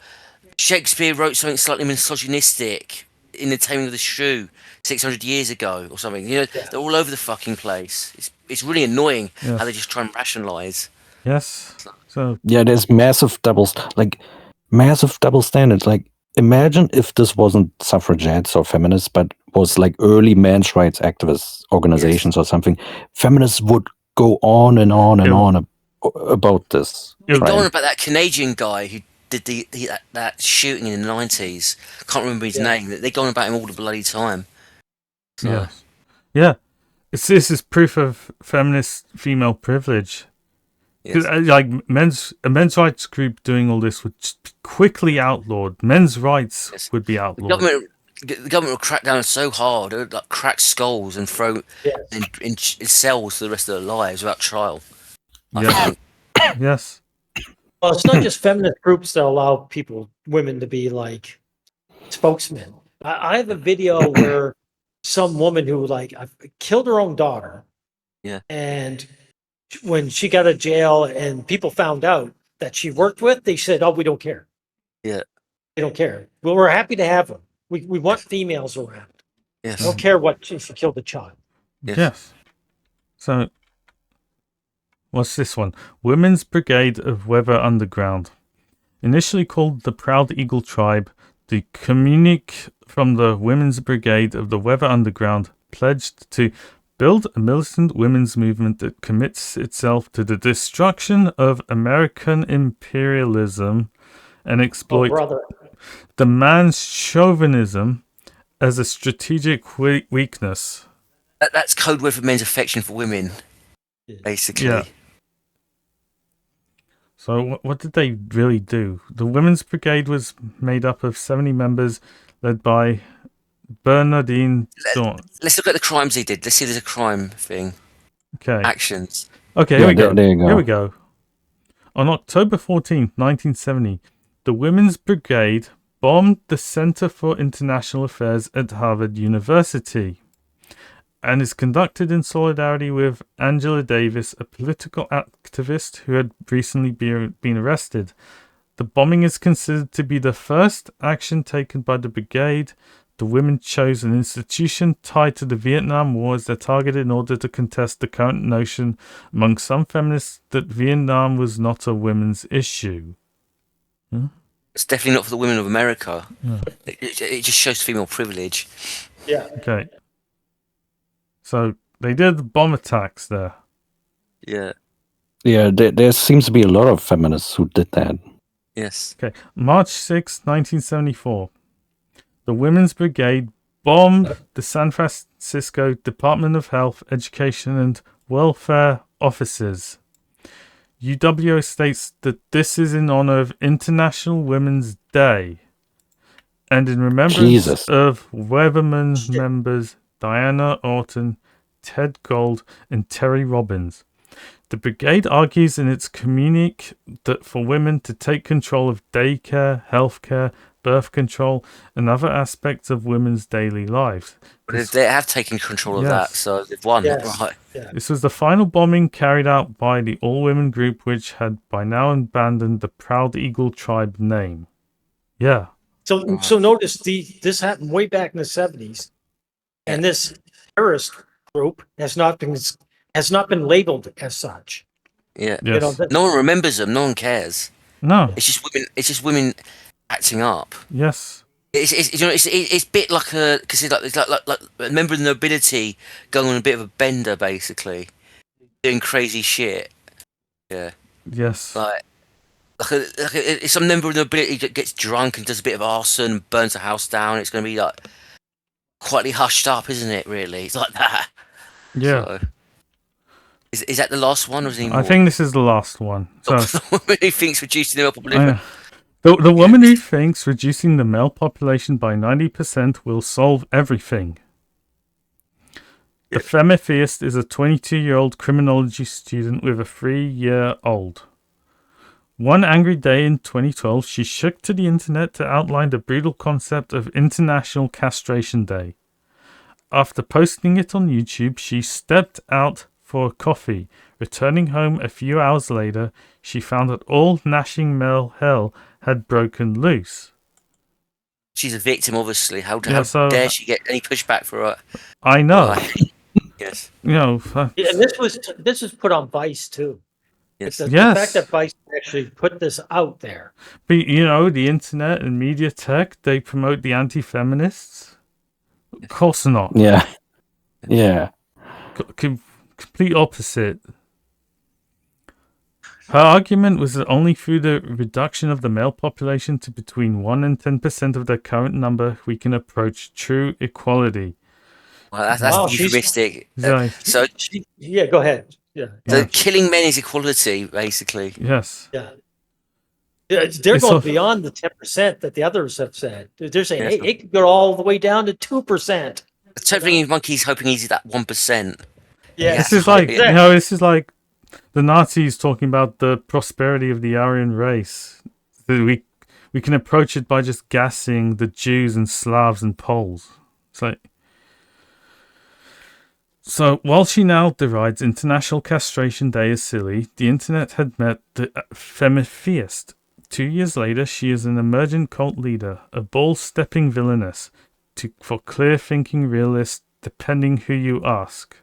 Shakespeare wrote something slightly misogynistic in The Taming of the Shrew 600 years ago or something. You know, they're all over the fucking place. It's really annoying Yes. how they just try and rationalise. Yes. So Yeah, there's massive double standards. Like, imagine if this wasn't suffragettes or feminists, but was like early men's rights activist organizations or something. Feminists would go on and on and Yeah. on about this. Yeah. Go on Right? about that Canadian guy who did that shooting in the 90s. Can't remember his name. They go on about him all the bloody time. So, yes. Yeah. This is proof of feminist female privilege. yes. Like a men's rights group doing all this would just be quickly outlawed. Men's rights Yes. would be The outlawed. government will crack down so hard, they'll like crack skulls and throw Yes. in cells for the rest of their lives without trial. I Yes. think. Yes. Well, it's not just feminist groups that allow women to be like spokesmen. I have a video where some woman who killed her own daughter Yeah. And when she got out of jail and people found out that she worked with, they said, "Oh, we don't care. Yeah. They don't care. Well, we're happy to have them. We want females around. Yes. I don't care what if you killed a child." Yes. Yes. So, what's this one? Women's Brigade of Weather Underground. Initially called the Proud Eagle Tribe, the communique from the Women's Brigade of the Weather Underground pledged to build a militant women's movement that commits itself to the destruction of American imperialism and Oh, exploit brother. the man's chauvinism as a strategic weakness. That's code word for men's affection for women, basically. Yeah. So what did they really do? The Women's Brigade was made up of 70 members led by Bernardine Dawn. Let's look at the crimes he did. Let's see if there's a crime thing. Okay. Actions. Okay, Yeah, here we go. there you go. Here we go. On October 14th, 1970, the Women's Brigade bombed the Center for International Affairs at Harvard University and is conducted in solidarity with Angela Davis, a political activist who had recently been arrested. The bombing is considered to be the first action taken by the brigade. The women chose an institution tied to the Vietnam War as their target in order to contest the current notion among some feminists that Vietnam was not a women's issue. It's definitely not for the women of America. Yeah. It just shows female privilege. Yeah. Okay. So they did bomb attacks there. Yeah. Yeah, there seems to be a lot of feminists who did that. Yes. Okay. March 6, 1974. The Women's Brigade bombed the San Francisco Department of Health, Education, and Welfare offices. UWO states that this is in honor of International Women's Day and in remembrance Jesus. of Weatherman members Diana Orton, Ted Gold, and Terry Robbins. The brigade argues in its communique that for women to take control of daycare, healthcare, birth control, and other aspects of women's daily lives. They have taken control of Yes. that, so they've won. Yes. Right. This was the final bombing carried out by the all-women group, which had by now abandoned the Proud Eagle Tribe name. Yeah. So notice this happened way back in the 70s, and this terrorist group has not been labeled as such. Yeah. Yes. No one remembers them. No one cares. No. It's just women. It's just women acting up. Yes. It's a bit like it's like a member of the nobility going on a bit of a bender, basically, doing crazy shit. Yeah. Yes. Like some member of the nobility that gets drunk and does a bit of arson, burns a house down. It's going to be like quietly hushed up, isn't it? Really, it's like that. Yeah. So, is that the last one, or is there any more? I think this is the last one. So The woman who thinks reducing the male population. the woman who thinks reducing the male population by 90% will solve everything. The Feminists is a 22-year-old criminology student with a 3-year-old. One angry day in 2012, she shook to the internet to outline the brutal concept of International Castration Day. After posting it on YouTube, she stepped out for a coffee. Returning home a few hours later, she found that all gnashing male hell had broken loose. She's a victim, obviously. How dare she get any pushback for her? I know. Right. Yes. You know, Yeah, and this was put on Vice too. Yes. The Yes. fact that Vice actually put this out there. but you know, the internet and media tech, they promote the anti-feminists. Of course not. Yeah. Yeah. Complete opposite. Her argument was that only through the reduction of the male population to between 1 and 10% of their current number we can approach true equality. Well, that's Wow, she's- euphemistic. Right. So Yeah, go ahead. Yeah. Yeah. killing men is equality, basically. Yes. Yeah. Yeah, they're It's going so- beyond the 10% that the others have said. They're saying, Yes. hey, it could go all the way down to 2%. The totally monkey's hoping he's at that 1%. Yeah. This is like, Yeah. you know, this is like the Nazis talking about the prosperity of the Aryan race. That we can approach it by just gassing the Jews and Slavs and Poles. It's like, So, while she now derides International Castration Day as silly, the internet had met the Feminists. 2 years later, she is an emergent cult leader, a ball-stepping villainess, for clear-thinking realists, depending who you ask.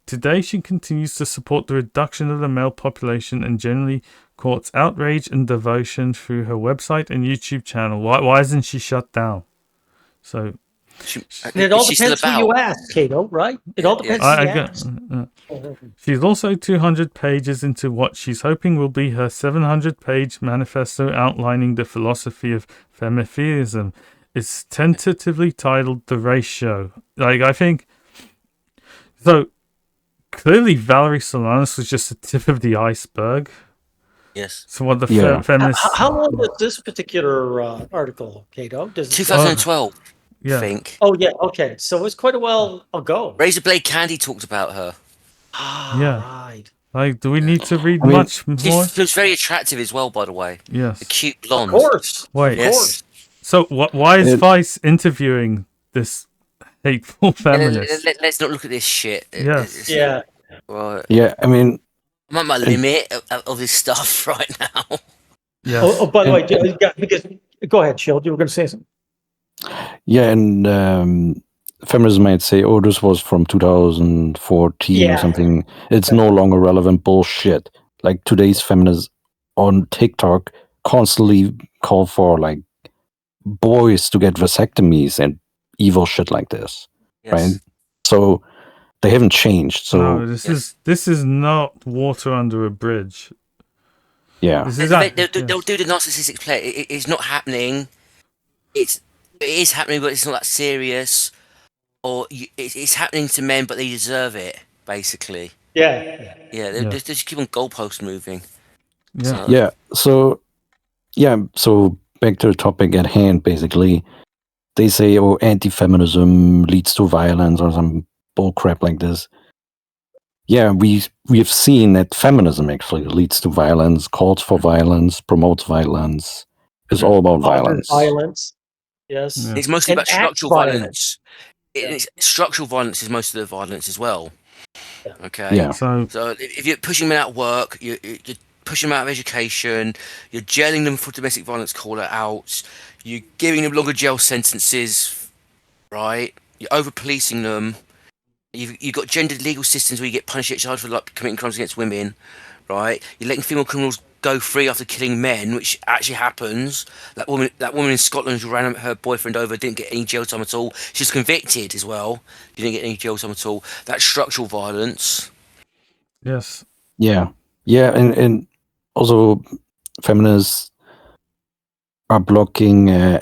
Today, she continues to support the reduction of the male population and generally courts outrage and devotion through her website and YouTube channel. Why isn't she shut down? So, And it all She's still depends who you about. ask, Cato, right? It all depends who you ask. She's also 200 pages into what she's hoping will be her 700-page manifesto outlining the philosophy of feminism. It's tentatively titled The Ratio. I think... So, clearly Valerie Solanas was just the tip of the iceberg. Yes. So what the Yeah. feminists... How long is this particular article, Cato? Does it 2012, I Yeah. think. Oh, yeah. Okay. So it's quite a while ago. Razorblade Candy talked about her. Yeah. Right. Do we need to read I mean, much more? She was very attractive as well, by the way. Yes. The cute Of blonde. course. Wait. Of course. So why is It- Vice interviewing this hateful feminist? Let's not look at this shit. Yes. Yeah. Right. Yeah, I mean, I'm at my limit of this stuff right now. Yes. Oh, by the way, And- because go ahead, Shield. You were going to say something. yeah, and feminism might say, "Oh, this was from 2014 Yeah. or something." It's no longer relevant bullshit. Like today's feminists on TikTok constantly call for like boys to get vasectomies and evil shit like this, Yes. right? So they haven't changed. So No, this is not water under a bridge. yeah, This They'll is do the narcissistic play. It's not happening. It is happening, but it's not that serious. Or it's happening to men, but they deserve it. Basically, Yeah. yeah. They just keep on goalposts moving. Yeah. yeah. So back to the topic at hand. Basically, they say, "Oh, anti-feminism leads to violence" or some bullcrap like this. Yeah, we have seen that feminism actually leads to violence, calls for violence, promotes violence. It's all about violence. Violence. Yes. Yeah. It's mostly And about acts structural violent. violence. Structural violence is most of the violence as well. Yeah. Okay. Yeah. So So if you're pushing men out of work, you're pushing them out of education, you're jailing them for domestic violence call-outs, you're giving them longer jail sentences, right? You're over-policing them. You've got gendered legal systems where you get punished extra hard for like committing crimes against women, right? You're letting female criminals go free after killing men, which actually happens. That woman in Scotland who ran her boyfriend over didn't get any jail time at all. She's convicted as well. She didn't get any jail time at all. That's structural violence. yes. Yeah, and also feminists are blocking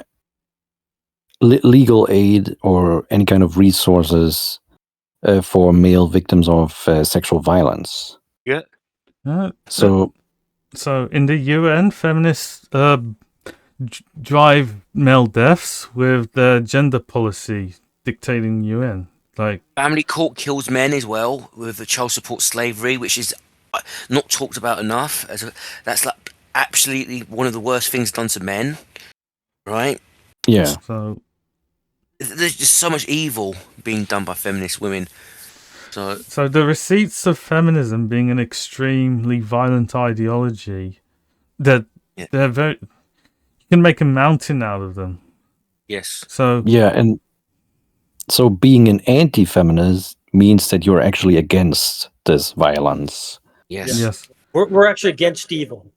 legal aid or any kind of resources for male victims of sexual violence. So So in the UN, feminists drive male deaths with their gender policy dictating UN. Like Family court kills men as well with the child support slavery, which is not talked about enough. That's like absolutely one of the worst things done to men, right? yeah, so. There's just so much evil being done by feminist women. So the receipts of feminism being an extremely violent ideology, that Yeah. they're very, you can make a mountain out of them. Yes. So yeah, and so being an anti-feminist means that you're actually against this violence. Yes. yes, We're actually against evil.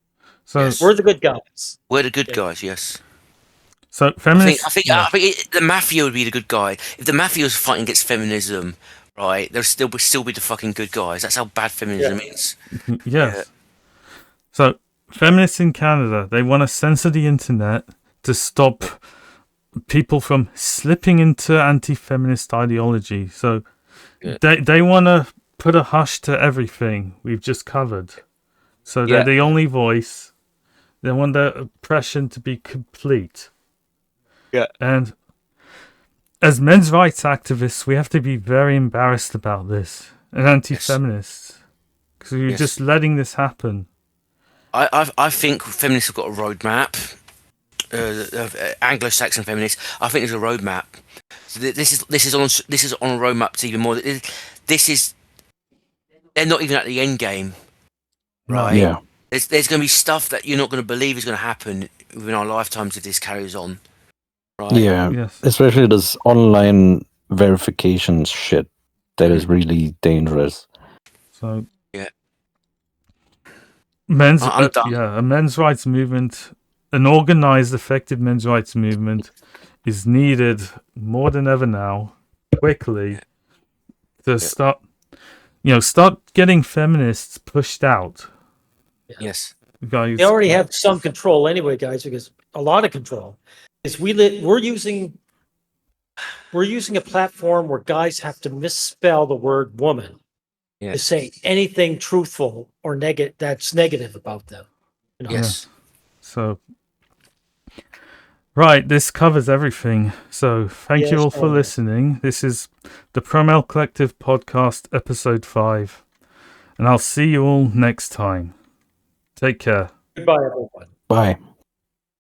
so Yes. We're the good guys. We're the good guys. Yes. so I feminists. think the mafia would be the good guy. If the mafia was fighting against feminism, right, they'll still be the fucking good guys. That's how bad feminism is. Yes. Yeah. So feminists in Canada, they want to censor the internet to stop people from slipping into anti-feminist ideology. So Yeah. they want to put a hush to everything we've just covered. So they're Yeah. the only voice. They want their oppression to be complete. Yeah. And as men's rights activists, we have to be very embarrassed about this. And anti-feminists. Because we're Yes. just letting this happen. I think feminists have got a roadmap. Anglo-Saxon feminists. I think there's a roadmap. So this is on a roadmap to even more. they're not even at the end game, right? Yeah. There's going to be stuff that you're not going to believe is going to happen within our lifetimes if this carries on, right? Yeah. Yes. Especially this online verification shit that is really dangerous. So Yeah. I'm done. a men's rights movement, an organized, effective men's rights movement, is needed more than ever now, quickly, to start getting feminists pushed out. Yes. Guys, They already have some control anyway, guys, because a lot of control is we're using a platform where guys have to misspell the word woman to Yes. say anything truthful or that's negative about them. You know? Yes. So, right, this covers everything. So, thank you Yes, all for listening. This is the Promel Collective Podcast, Episode 5. And I'll see you all next time. Take care. Goodbye, everyone. Bye.